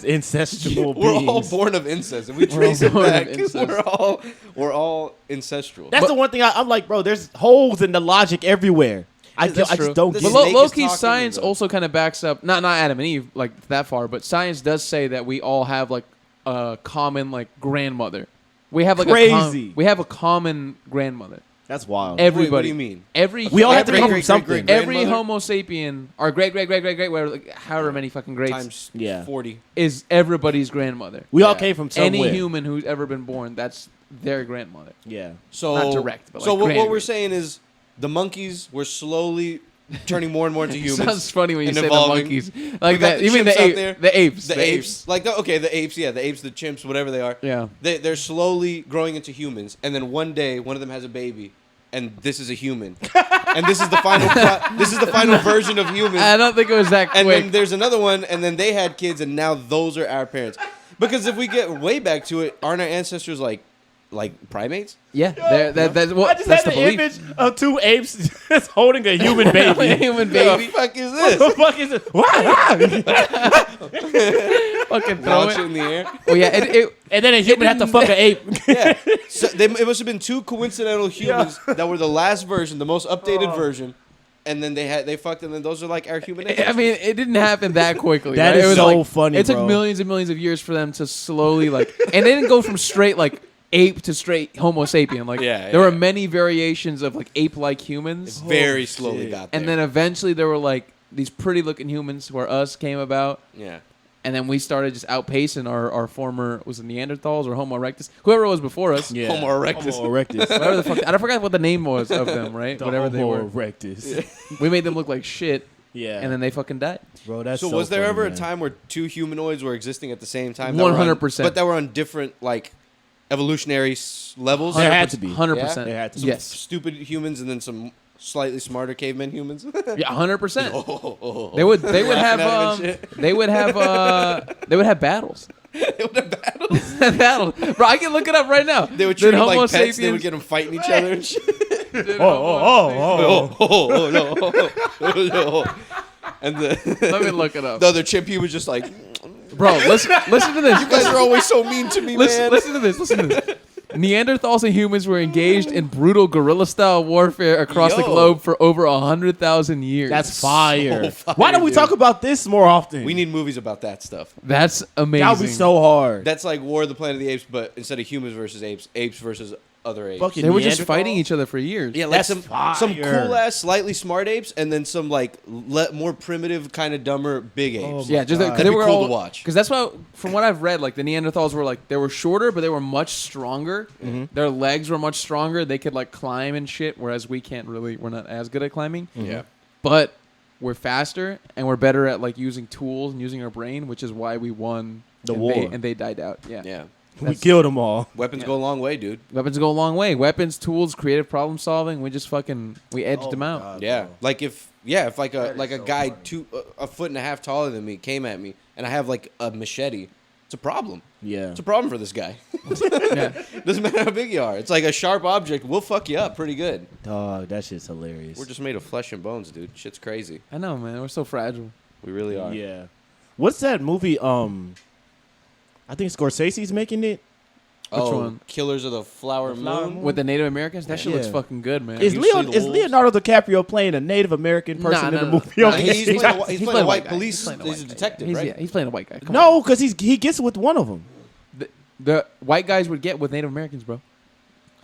incestual then. We're beings. all born of incest. If we We're trace all it born of back, incest. we're all ancestral. That's the one thing I'm like, bro. There's holes in the logic everywhere. I That's just true. don't The get But it. snake low is key talking science to them. also kind of backs up not Adam and Eve like that far, but science does say that we all have like a common like grandmother. We have like Crazy. we have a common grandmother. That's wild. Everybody. What do you mean? Every We all have to every, come from something. every grandmother Homo sapien, or great, whatever, like, however many fucking greats, Times Yeah. 40. is everybody's grandmother. We all Yeah. came from somewhere. Any human who's ever been born, that's their grandmother. Yeah. So Not direct, but so like what we're grand. saying is the monkeys were slowly turning more and more into humans. Sounds funny when you and say evolving. the monkeys, We like got that. the Even chimps out the there. the apes, The apes, like the apes, yeah, the apes, the chimps, whatever they are. Yeah. They're slowly growing into humans, and then one day one of them has a baby, and this is a human, and this is the final. This is the final version of humans. I don't think it was that quick. And then there's another one, and then they had kids, and now those are our parents. Because if we get way back to it, aren't our ancestors like like primates. Yeah, that's I what just that's had the the belief. image of two apes just holding a human baby. A human What baby. the fuck is What this? the fuck is it? Fucking throw Launch it it. in the air. Oh yeah, it And then a human had to fuck an ape. Yeah. So it must have been two coincidental humans that were the last version, the most updated version, and then they fucked, and then those are like our human. I mean, it didn't happen that quickly. That right? is It was so like, funny, It took bro. millions and millions of years for them to slowly and they didn't go from straight like ape to straight Homo sapien. Like Yeah, there yeah. were many variations of like ape-like humans, Very slowly shit. got there. and then eventually there were like these pretty-looking humans where us came about. yeah. And then we started just outpacing our former, was it Neanderthals or Homo erectus? Whoever it was before us. Yeah. Homo erectus. Homo erectus. Whatever the fuck. I forgot what the name was of them, right? Whatever they Homo were. erectus. We made them look like shit, Yeah. and then they fucking died. Bro, that's So, so was there funny, ever man. a time where two humanoids were existing at the same time? that were on- 100%. But that were on different like evolutionary levels. There had to be. 100%. There had to be. Yes. Stupid humans and then some slightly smarter cavemen humans. Yeah, 100%. Oh. They would have Laughing at it and they would have battles. They would have battles. Battles. Bro, I can look it up right now. They would Did treat them Homo like pets. They sapiens- would get them fighting each other and shit. did Oh, Homo oh, No. And sapiens- Let me look it up. the other chimp, he was just like, Bro, listen to this. "You guys are always so mean to me, man." Listen to this. Neanderthals and humans were engaged in brutal guerrilla-style warfare across the Yo. globe for over 100,000 years. That's fire. So fire, Why don't we dude. talk about this more often? We need movies about that stuff. That's amazing. That would be so hard. That's like War of the Planet of the Apes, but instead of humans versus apes, apes versus other apes. Fucking They were just Neanderthals? fighting each other for years. Yeah, like That's some fire. cool ass, slightly smart apes, and then some like more primitive, kind of dumber big apes. Oh Yeah, just God. because That'd they be were cool all, to watch. Because that's why, from what I've read, like the Neanderthals were like they were shorter, but they were much stronger. Their legs were much stronger. They could like climb and shit, whereas we can't really. We're not as good at climbing. Yeah. But we're faster and we're better at like using tools and using our brain, which is why we won The and war. and they died out. Yeah. Yeah. We killed them all. Weapons go a long way, dude. Weapons go a long way. Weapons, tools, creative problem solving. We just fucking we edged them out. God, Yeah. bro. Like if like a guy a foot and a half taller than me came at me and I have like a machete, it's a problem. Yeah. It's a problem for this guy. Yeah. Doesn't matter how big you are. It's like a sharp object will fuck you up pretty good. Dog, that shit's hilarious. We're just made of flesh and bones, dude. Shit's crazy. I know, man. We're so fragile. We really are. Yeah. What's that movie? I think Scorsese's making it. Which Oh, one? Killers of the Flower Flower Moon. Moon? With the Native Americans, that shit looks Yeah. fucking good, man. Is you see the Is wolves? Leonardo DiCaprio playing a Native American person in the movie? Nah, Okay. he's playing a, he's playing a white guy. police. He's playing He's a white guy. detective, He's, right? Yeah, he's playing a white guy. Come No, because he gets with one of them. on. The white guys would get with Native Americans, bro.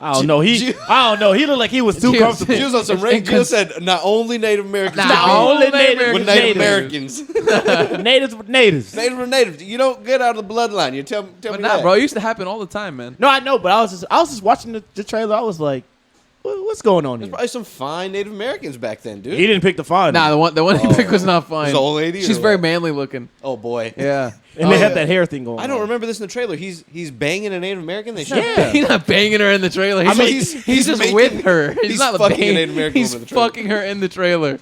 I don't know. I don't know. He looked like he was too Jill- comfortable. She was on some It's rank. Jill incons- said not only Native Americans, Nah, could be only with Native Native Americans. Americans. Natives with natives. Native or native. You don't get out of the bloodline. You tell But me nah, that. bro, it used to happen all the time, man. No, I know, but I was just watching the trailer. I was like, what's going on There's here? probably some fine Native Americans back then, dude. He didn't pick the fine. Nah, the one he Oh. picked was not fine. His old lady or She's very what? manly looking. Oh boy. Yeah. and they Oh, had yeah. that hair thing going on. I don't remember this in the trailer. He's banging a Native American. They show. Yeah. He's not banging her in the trailer. He's, I mean, he's just making- with her. He's, he's not fucking banging. a Native American He's woman in the trailer. fucking her in the trailer.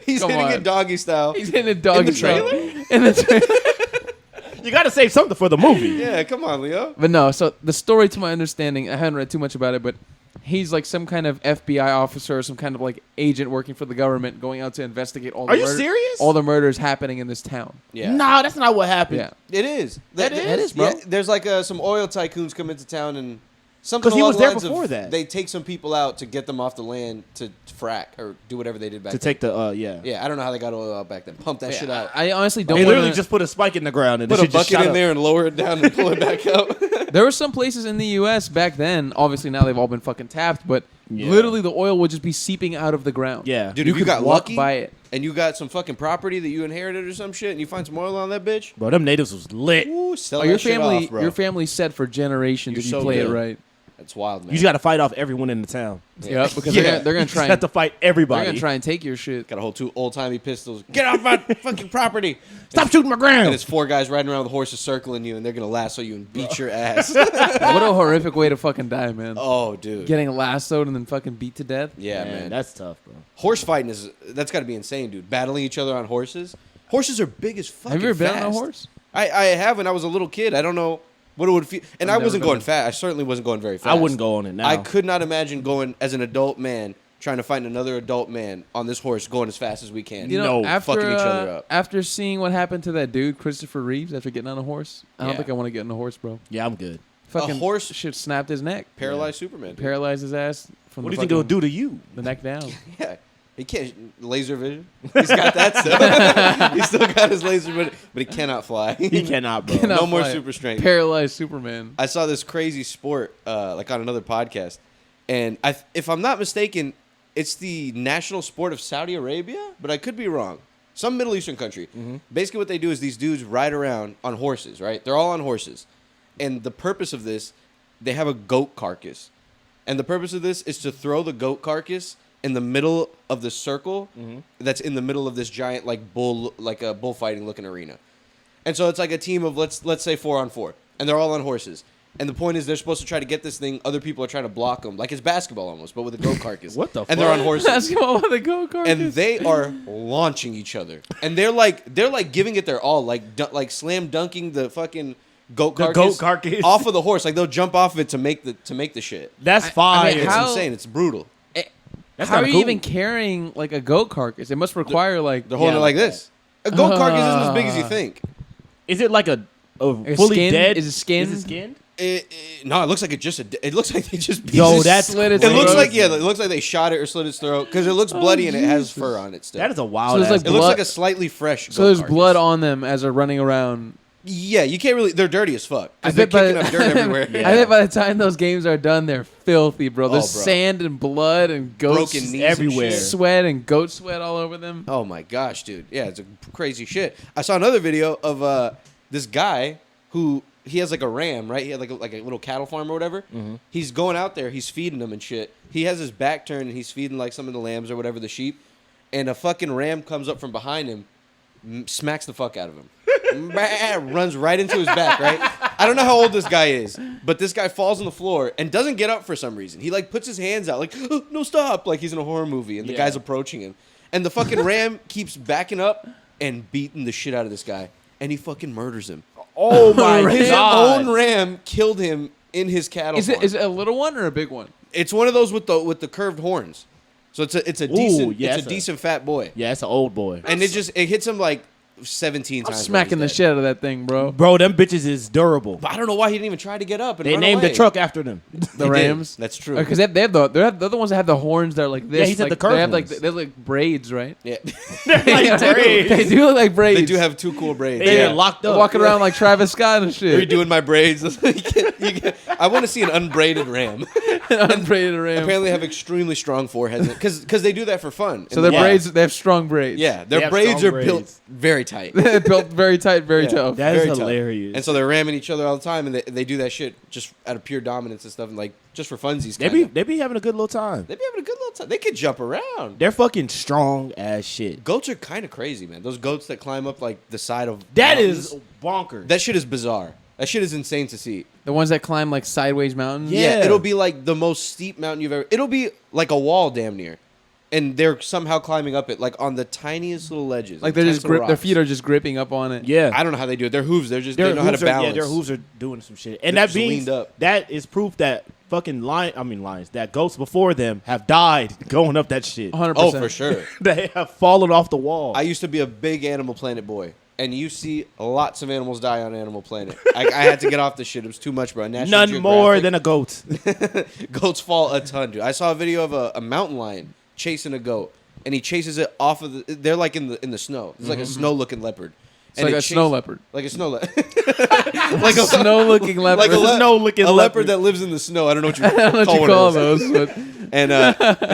He's Come hitting on. it doggy style. He's hitting a doggy the style. trailer? In the trailer. You got to save something for the movie. Yeah, come on, Leo. But no, so the story, to my understanding, I haven't read too much about it, but he's like some kind of FBI officer or some kind of like agent working for the government going out to investigate all the Are you serious? all the murders happening in this town. Yeah. No, that's not what happened. Yeah. It is. That is, bro. Yeah, there's like some oil tycoons come into town and something 'Cause he along was the there lines before of that. They take some people out to get them off the land to frack or do whatever they did back To then. take the yeah. Yeah, I don't know how they got oil out back then. Pump that shit out. I honestly don't They literally wanna- just put a spike in the ground and Put the a shit just bucket shot in up. there and lower it down and pull it back out. There were some places in the U.S. back then. Obviously, now they've all been fucking tapped, but Yeah. literally the oil would just be seeping out of the ground. Yeah. Dude, if you could got walk lucky by it. and you got some fucking property that you inherited or some shit and you find some oil on that bitch, Bro, them natives was lit. ooh, sell Oh, that your shit family, off, bro. your family's set for generations You're if you so play it good. right. That's wild, man. You just got to fight off everyone in the town. Yeah, because Yeah. they're gonna You try. just have to fight everybody. They're gonna try and take your shit. got a whole two old-timey pistols. Get off my fucking property. Stop shooting my And ground. it's four guys riding around with horses circling you, and they're going to lasso you and beat your ass. What a horrific way to fucking die, man. Oh, dude. Getting lassoed and then fucking beat to death. Yeah, man. That's tough, bro. Horse fighting that's got to be insane, dude. Battling each other on horses. Horses are big as fucking Have you ever been on a fast. horse? I have when I was a little kid. I don't know What it would feel. And I've I wasn't never going done fast. I certainly wasn't going very fast. I wouldn't go on it now. I could not imagine going as an adult man trying to find another adult man on this horse going as fast as we can. You know, No, after fucking each other up. after seeing what happened to that dude Christopher Reeves after getting on a horse, I don't Yeah. think I want to get on a horse, bro. Yeah, I'm good. Fucking horse- shit snapped his neck, Paralyzed Superman. Dude. paralyzed his ass from What the do you think it'll fucking- do to you? the neck down. Yeah. He can't laser vision. He's got that still. He's still got his laser vision, but he cannot fly. He cannot, bro. Cannot No more fly. super strength. Paralyzed Superman. I saw this crazy sport like on another podcast, and if I'm not mistaken, it's the national sport of Saudi Arabia, but I could be wrong. Some Middle Eastern country. Basically, what they do is these dudes ride around on horses, right? They're all on horses, and the purpose of this, they have a goat carcass, and the purpose of this is to throw the goat carcass in the middle of the circle that's in the middle of this giant like a bullfighting looking arena. And so it's like a team of let's say 4-on-4, and they're all on horses. And the point is they're supposed to try to get this thing. Other people are trying to block them, like it's basketball almost, but with a goat carcass. What the And they're on fuck? horses, Basketball with a go kart. and they are launching each other, and they're like giving it their all, like slam dunking the fucking goat The carcass, goat carcass. off of the horse. Like they'll jump off of it to make the shit. That's I fire. mean, It's how- insane. It's brutal. That's How are kinda you cool. even carrying like a goat carcass? It must require like They're holding Yeah, it like like this. A goat carcass isn't as big as you think. Is it like a a fully skin? dead? Is it skinned? Is it skinned? No, it looks like it looks like they just Yo, pieces- that's slit its It looks throat. like it looks like they shot it or slit its throat because it looks bloody and it has fur on it still. That is a wild. So it's ass like it looks blood- like a slightly fresh. So goat there's carcass. blood on them as they're running around. Yeah, you can't really. They're dirty as fuck I because they're bet by kicking up dirt everywhere. Yeah. I bet by the time those games are done, they're filthy, bro. There's bro. sand and blood and goat Broken knees everywhere. and shit. sweat and goat sweat all over them. Oh my gosh, dude! Yeah, it's a crazy shit. I saw another video of this guy who he has like a ram, right? He had like a little cattle farm or whatever. He's going out there, he's feeding them and shit. He has his back turned and he's feeding like some of the lambs or whatever, the sheep. And a fucking ram comes up from behind him, smacks the fuck out of him, runs right into his back. Right? I don't know how old this guy is, but this guy falls on the floor and doesn't get up for some reason. He like puts his hands out like, oh, no, stop, like he's in a horror movie, and the Yeah. guy's approaching him, and the fucking ram keeps backing up and beating the shit out of this guy, and he fucking murders him. Oh my His god! own ram killed him in his cattle farm. Is it a little one or a big one? It's one of those with the curved horns. So it's a decent yeah, it's it's a a- decent fat boy. Yeah, it's an old boy. And it hits him like 17 I'm times. smacking the when he's dead. shit out of that thing, bro. Bro, them bitches is durable. But I don't know why he didn't even try to get up and They run named away. the truck after them. The He did. Rams. That's true. Because they're the other ones that have the horns that are like this. Yeah, he said like, the curved they have like ones. they're like braids, right? Yeah. They do look like braids. They do have two cool braids. They yeah. get locked They're up. walking around like Travis Scott and shit. Redoing my braids. I want to see an unbraided ram. Unbraided ram. Apparently have extremely strong foreheads because they do that for fun. So their Yeah. braids, they have strong braids. yeah, They their have braids strong are built braids. very tight. They're built very tight, very Yeah. tough. That is Very tough. hilarious. And so they're ramming each other all the time, and they do that shit just out of pure dominance and stuff, and like just for funsies. they be having a good little time. They be having a good little time. They could jump around. They're fucking strong as shit. Goats are kind of crazy, man. Those goats that climb up like the side of That mountains, is bonkers. that shit is bizarre. That shit is insane to see. The ones that climb like sideways mountains. Yeah. It'll be like the most steep mountain you've ever. It'll be like a wall, damn near, and they're somehow climbing up it, like on the tiniest little ledges. Like they're tiniest just little their rocks. feet are just gripping up on it. yeah. I don't know how they do it. Their hooves, they Their know how to hooves are- balance. Yeah, their hooves are doing some shit. And They're that just leaned means up. that is proof that fucking lions, that goats before them have died going up that shit. 100%. Oh, for sure. They have fallen off the wall. I used to be a big Animal Planet boy, and you see lots of animals die on Animal Planet. I had to get off this shit. It was too much, bro. National None more Geographic. than a goat. Goats fall a ton, dude. I saw a video of a mountain lion chasing a goat, and he chases it off of the. They're like in the snow. It's like a snow-looking leopard. It's like a snow leopard. Like a snow leopard. like a Snow-looking leopard. Like a Snow-looking a leopard leopard. that lives in the snow. I don't know what you I don't know what you one call of those. those, but And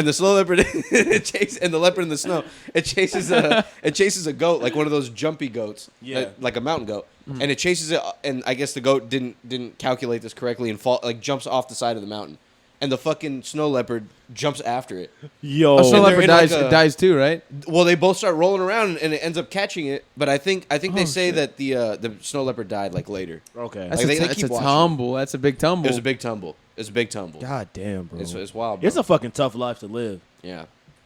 the snow leopard and the leopard in the snow, it chases a goat, like one of those jumpy goats, Yeah. like a mountain goat, and it chases it, and I guess the goat didn't calculate this correctly and jumps off the side of the mountain, and the fucking snow leopard jumps after it. Yo. a snow And they're leopard in like dies. a- It dies too, right? Well, they both start rolling around, and it ends up catching it. But I think they Oh, say shit. that the snow leopard died like later. Okay. That's, Like, they that's keep a watching. tumble. That's a big tumble. It was a big tumble. It's a big tumble. God damn, bro. It's wild. Bro. It's a fucking tough life to live. yeah.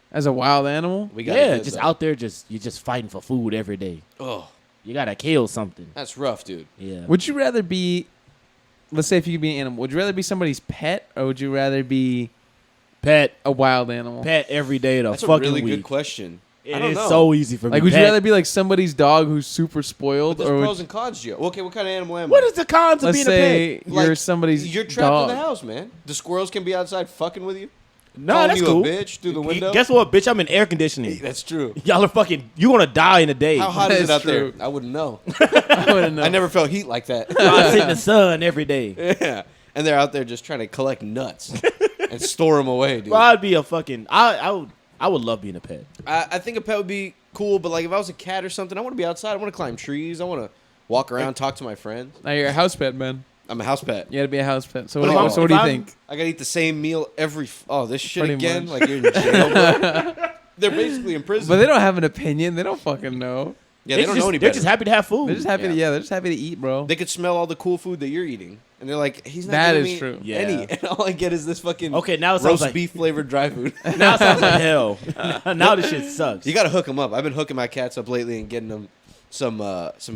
As a wild animal. We got Yeah, just out there, you're just fighting for food every day. Oh, You gotta kill something. that's rough, dude. Yeah. Would you rather be let's say if you could be an animal, would you rather be somebody's pet or would you rather be Pet. a wild animal? Pet every day of the That's a fucking really week. good question. I It don't is know. so easy for me. Like, would you Pet. rather be like somebody's dog who's super spoiled, But there's or pros and cons, Gio. Okay, what kind of animal am What I? is the cons of let's being a say pet? you're Like, somebody's You're trapped dog. in the house, man. The squirrels can be outside fucking with you. No, calling that's you cool. a bitch through the window. Guess what, bitch? I'm in air conditioning. That's true. Y'all are fucking. You gonna die in a day. How hot is it That's out true. there? I wouldn't know. I wouldn't know. I never felt heat like that. I sit in the sun every day. Yeah, and they're out there just trying to collect nuts and store them away, dude. Bro, I'd be a fucking. I would love being a pet. I think a pet would be cool, but like if I was a cat or something, I want to be outside. I want to climb trees. I want to walk around, talk to my friends. Now you're a house pet, man. I'm a house pet. You gotta be a house pet. So But what, if so what do you I'm- think? I gotta eat the same meal every. This shit Pretty again. much. Like you're in jail, bro. They're basically in prison. But they don't have an opinion. They don't fucking know. yeah, they don't just, know any They're better. just happy to have food. They're just happy. Yeah. They're just happy to eat, bro. They could smell all the cool food that you're eating, and they're like, "He's not That giving is me true. Yeah. any." And all I get is this fucking Okay, now it sounds roast like beef flavored dry food. now it sounds like hell. Now this shit sucks. You gotta hook them up. I've been hooking my cats up lately and getting them some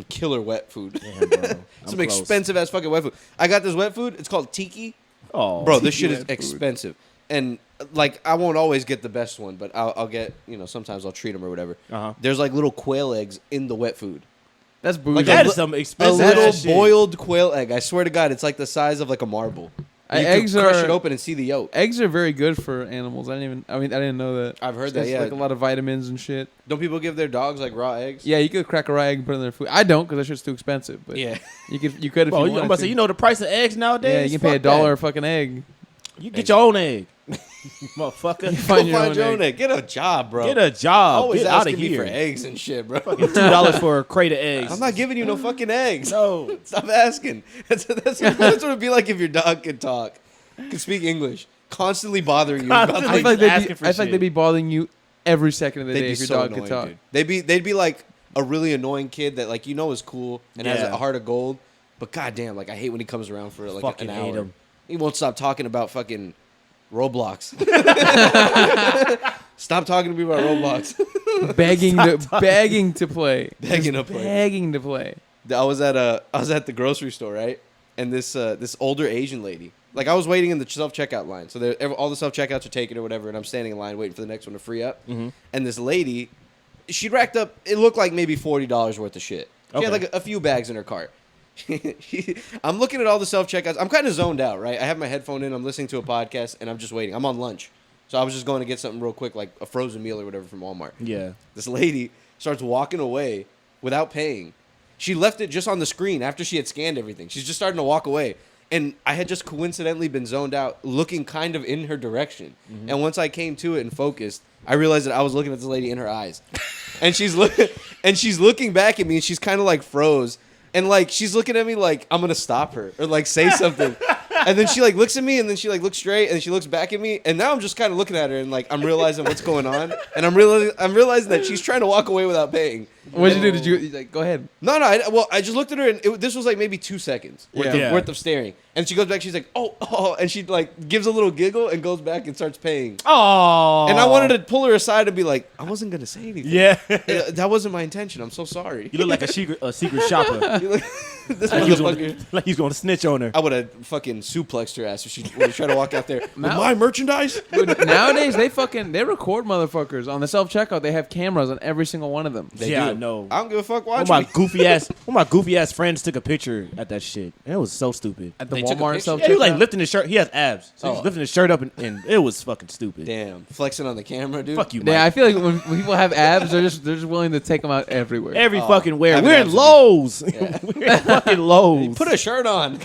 killer wet food. Damn, bro. I'm Some close. expensive ass fucking wet food. I got this wet food. It's called Tiki. Oh, Bro, this shit Tiki is wet food. expensive. And like I won't always get the best one, but I'll get, sometimes I'll treat them or whatever. Uh-huh. There's like little quail eggs in the wet food. That's bougie. Like that a is some A expensive little ass shit. boiled quail egg. I swear to God, it's like the size of like a marble. You Eggs can crush are- it open and see the yolk. Eggs are very good for animals. I didn't know that. I've heard It's that, yeah. like a lot of vitamins and shit. Don't people give their dogs like raw eggs? Yeah, you could crack a raw egg and put it in their food. I don't because that shit's too expensive. But Yeah. you could if Bro, you I'm wanted about to say, to. you know the price of eggs nowadays? Yeah, you can pay Fuck $1 that. a fucking egg. You get your own egg. Motherfucker. Go Find your find own your own egg. egg. Get a job, bro. Get a job. Always Get out asking of me here. for eggs and shit, bro. $2 for a crate of eggs. I'm not giving you no fucking eggs. No. Stop asking. That's what it'd be like if your dog could talk, could speak English, constantly bothering you. Constantly. I feel like asking for I feel like shit. they'd be bothering you every second of the They'd day be if your so dog annoying, could talk. dude. They'd be like a really annoying kid that like is cool and has Yeah. a heart of gold, but goddamn, like I hate when he comes around for like Fucking an hate hour. him. He won't stop talking about fucking Roblox. Stop talking to me about Roblox. begging to play. Begging to play. Begging to play. I was at the grocery store, right? And this older Asian lady, like I was waiting in the self checkout line, so all the self checkouts are taken or whatever, and I'm standing in line waiting for the next one to free up. Mm-hmm. And this lady, she racked up. It looked like maybe $40 worth of shit. She Okay. had like a few bags in her cart. I'm looking at all the self checkouts. I'm kind of zoned out, right? I have my headphone in. I'm listening to a podcast, and I'm just waiting. I'm on lunch, so I was just going to get something real quick, like a frozen meal or whatever from Walmart. Yeah. This lady starts walking away without paying. She left it just on the screen after she had scanned everything. She's just starting to walk away. And I had just coincidentally been zoned out looking kind of in her direction. Mm-hmm. And once I came to it and focused, I realized that I was looking at this lady in her eyes. And she's looking back at me and she's kind of like froze. And like she's looking at me like I'm going to stop her or like say something. And then she like looks at me and then she like looks straight and she looks back at me and now I'm just kind of looking at her and like I'm realizing what's going on and I'm realizing that she's trying to walk away without paying. What'd you do? Did you like go ahead? No, I just looked at her and this was like maybe 2 seconds Yeah. worth of staring. And she goes back, she's like, oh, and she like gives a little giggle and goes back and starts paying. Oh. And I wanted to pull her aside and be like, I wasn't gonna say anything. Yeah. That wasn't my intention. I'm so sorry. You look like a secret shopper. You look- this Like he's motherfucker. going to snitch on her. I would have fucking suplexed her ass if she would have tried to walk out there with Now- my merchandise. Dude, nowadays they record motherfuckers on the self checkout. They have cameras on every single one of them. They Yeah, do. I know. I don't give a fuck. One Watch of my me. goofy ass friends took a picture at that shit. And it was so stupid. At the They took a Walmart picture? self Yeah, he was like checkout. lifting his shirt. He has abs. So he was Oh. lifting his shirt up and it was fucking stupid. Damn, flexing on the camera, dude. Fuck you, Mike. Yeah, I feel like when people have abs, they're just willing to take them out everywhere. Every Oh, fucking wear. having We're in abs is Lowe's. We're in fucking Lowe's. Put a shirt on.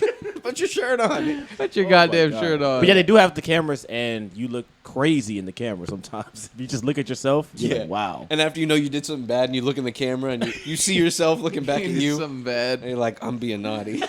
Put your shirt on. Put your Oh goddamn my God. shirt on. But yeah, they do have the cameras, and you look crazy in the camera sometimes. If you just look at yourself, you're Yeah. like, wow. And after you know you did something bad and you look in the camera and you see yourself looking back at you, something bad. and you're like, I'm being naughty.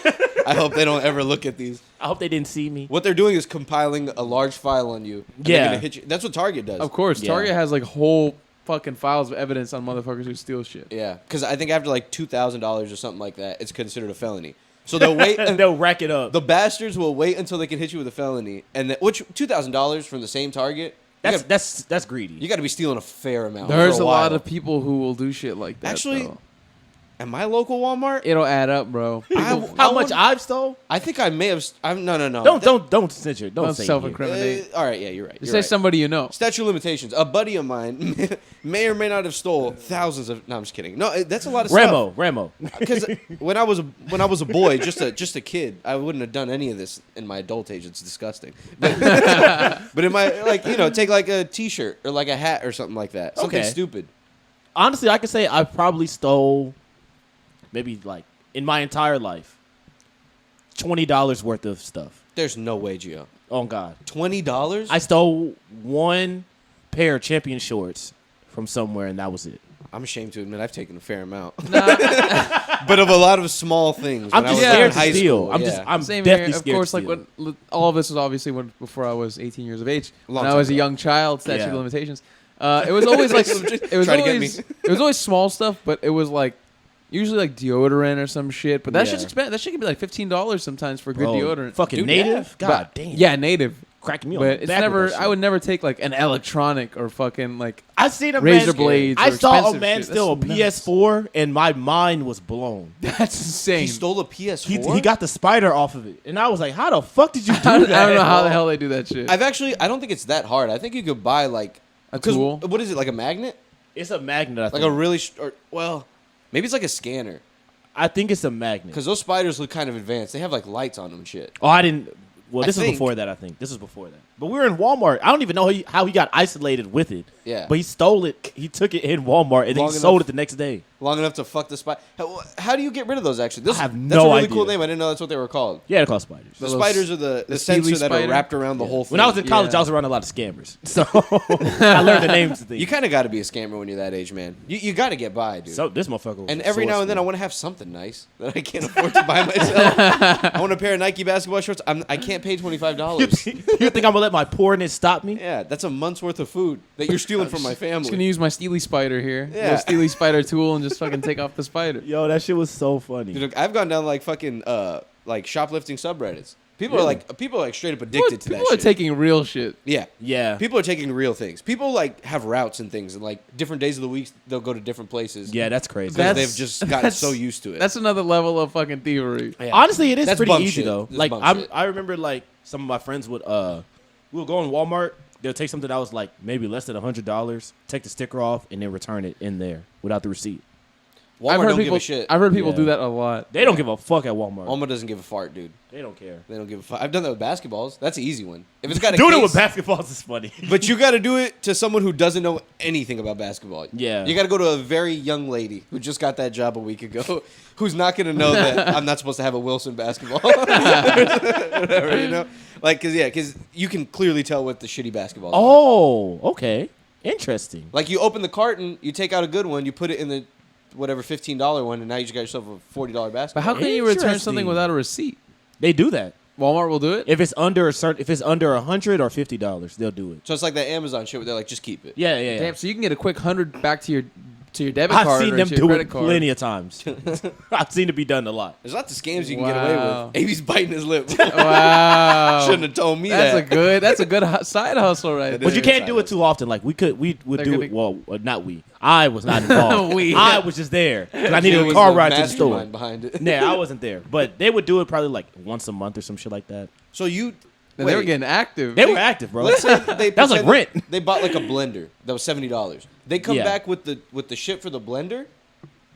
I hope they don't ever look at these. I hope they didn't see me. What they're doing is compiling a large file on you. And Yeah. They're gonna hit you. That's what Target does. Of course, Yeah. Target has like whole fucking files of evidence on motherfuckers who steal shit. Yeah. Because I think after like $2,000 or something like that, it's considered a felony. So they'll wait. and They'll rack it up. the bastards will wait until they can hit you with a felony. And which $2,000 from the same Target, That's greedy. you got to be stealing a fair amount. There's for a while. lot of people who will do shit like that. Actually, though. At my local Walmart, It'll add up, bro. How much I've stole? I think I may have. No. Don't censor. Don't say it here. Self-incriminate. All right, yeah, you're right. Just You're say right. somebody you know. Statute of limitations. A buddy of mine may or may not have stole thousands of. No, I'm just kidding. No, that's a lot of stuff. Ramo. Because when I was a boy, just a kid, I wouldn't have done any of this in my adult age. It's disgusting. But in my take like a T-shirt or like a hat or something like that. Something Okay. stupid. Honestly, I could say I probably stole maybe like in my entire life $20 worth of stuff. There's no way, Gio. Oh God. $20? I stole one pair of champion shorts from somewhere, and that was it. I'm ashamed to admit I've taken a fair amount, but of a lot of small things. I'm when just I was scared in to high steal. school. I'm Same definitely here. Of scared course, to like steal. all of this was obviously before I was 18 years of age. Long When I time was a ago. young child, statute Yeah. of limitations. It was always like it was Try to get always me. it was always small stuff, but it was like usually like deodorant or some shit. But that Yeah. shit's expensive. That shit can be like $15 sometimes for good Bro, deodorant. Fucking Dude, native? yeah. God But- damn. Yeah, native. Cracking me on But the it's back with never. that shit. I would never take like an electronic or fucking like I seen a razor man, blades. I or saw a expensive man shit. steal a That's nuts. PS4, and my mind was blown. That's insane. He stole a PS4. He got the spider off of it, and I was like, "How the fuck did you do I that?" don't know how the hell they do that shit. I don't think it's that hard. I think you could buy like A 'cause tool? What is it, like a magnet? It's a magnet. I Like think. a really maybe it's like a scanner. I think it's a magnet. Because those spiders look kind of advanced. They have like lights on them and shit. Oh, I didn't. Well, I this was think. before that. I think this was before that. But we were in Walmart. I don't even know how he got isolated with it. Yeah. But he stole it. He took it in Walmart and then Long he sold enough- it the next day. Long enough to fuck the spider. How do you get rid of those? Actually, I have that's no a really idea. cool name. I didn't know that's what they were called. Yeah, they're called spiders. The Those- spiders are the the sensor Steely that are spider? wrapped around the whole thing. When I was in college, Yeah. I was around a lot of scammers, so I learned the names of things. You kind of got to be a scammer when you're that age, man. You got to get by, dude. So this motherfucker. Was And a every now and then, I resourceful. want to have something nice that I can't afford to buy myself. I want a pair of Nike basketball shorts. I can't pay $25. You think I'm gonna let my poorness stop me? Yeah, that's a month's worth of food that you're stealing from my I'm just gonna family. use my Steely spider here. Yeah. Little Steely spider tool and just fucking take off the spider. Yo, that shit was so funny. Dude, I've gone down like fucking like shoplifting subreddits. People are like straight up addicted to that People are shit. taking real shit. Yeah. Yeah. People are taking real things. People like have routes and things, and like different days of the week they'll go to different places. Yeah, that's crazy. because That's- they've just gotten that's- so used to it. That's another level of fucking thievery. Yeah. Honestly, it is That's pretty bum easy shit. though. That's Like bum shit. I remember like some of my friends would we would go in Walmart. They'll take something that was like maybe less than $100, take the sticker off, and then return it in there without the receipt. Walmart I've heard don't people. give a shit. I've heard people Yeah. do that a lot. They don't give a fuck at Walmart. Walmart doesn't give a fart, dude. They don't care. They don't give a fuck. I've done that with basketballs. That's an easy one. If it's got a Doing it case, with basketballs is funny. but you got to do it to someone who doesn't know anything about basketball. Yeah. You got to go to a very young lady who just got that job a week ago, who's not going to know that I'm not supposed to have a Wilson basketball. Whatever, you know? Like, because you can clearly tell what the shitty basketball is. Oh, okay. Interesting. Like, you open the carton, you take out a good one, you put it in the whatever $15 one, and now you just got yourself a $40 But basketball. how can you return Interesting. something without a receipt? They do that. Walmart will do it. If it's under if it's under $100 or $50, they'll do it. So it's like that Amazon shit where they're like, just keep it. Yeah, yeah, yeah. Damn, so you can get a quick 100 back to your debit I've card seen or them to your do credit it card. plenty of times. I've seen it be done a lot. There's lots of scams you can get away Wow. with. Amy's biting his lip. Wow. Shouldn't have told me That's that. a good side hustle right It there. But you is can't do it too often. Like we would They're do gonna- it. Well, not we. I was not involved. We. I was just there 'cause I needed Jill a was car the ride to the store. mastermind behind it. Yeah, I wasn't there, but they would do it probably like once a month or some shit like that. So you, And they were wait, getting active. They were active, bro. let's say they That was like pretend rent. They bought like a blender that was $70. They come Yeah. back with the shit for the blender.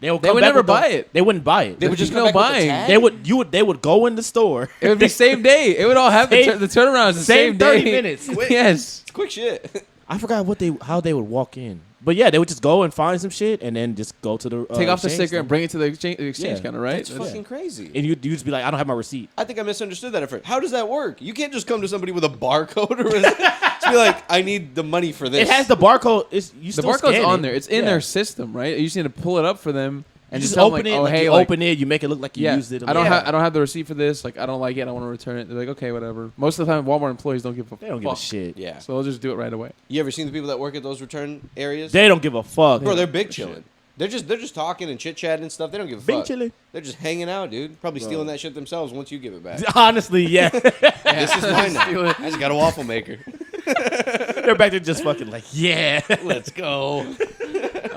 They would, They come would back never with the- buy it. They wouldn't buy it. They would There's just no come back buying. with the tag. They would go in the store. It would be same day. It would all happen. Same- The turnaround is the same same 30 day. minutes. Yes. It's quick shit. I forgot how they would walk in, but yeah, they would just go and find some shit and then just go to the Take off the exchange sticker and bring it to the exchange Yeah. counter, right? It's fucking crazy. and you just be like, I don't have my receipt. I think I misunderstood that at first. How does that work? You can't just come to somebody with a barcode or just be like, I need the money for this. It has the barcode. You The still barcode's scan on it. there. It's in Yeah. their system, right? You just need to pull it up for them and You just tell them, open like, it. oh, Like hey, you like, open it. You make it look like you yeah, used it. I don't Yeah. have the receipt for this. Like, I don't like it. I want to return it. They're like, okay, whatever. Most of the time, Walmart employees don't give a They don't give a fuck. shit. Yeah. So they'll just do it right away. You ever seen the people that work at those return areas? They don't give a fuck. Bro, they're big chilling. They're just talking and chit chatting and stuff. They don't give a Big fuck. chilling. They're just hanging out, dude. Probably stealing that shit themselves once you give it back. Honestly, yeah. This is mine now. Steal it. I just got a waffle maker. They're back there just fucking like, yeah. Let's go.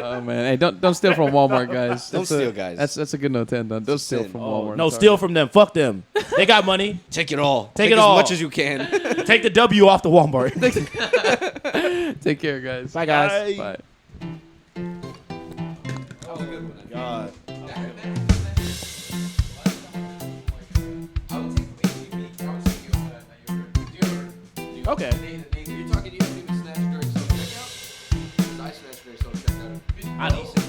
Oh man, hey, don't steal from Walmart, guys. Don't steal, guys. That's a good note to end on. Don't steal sin. from Oh, Walmart. no, Sorry. steal from them. Fuck them. They got money. Take it all. Take it as all. much as you can. Take the W off the Walmart. Take care, guys. Bye, guys. Bye. God. Okay. You're talking, you didn't even snatch during self-checkout? I snatched during self-checkout. I know.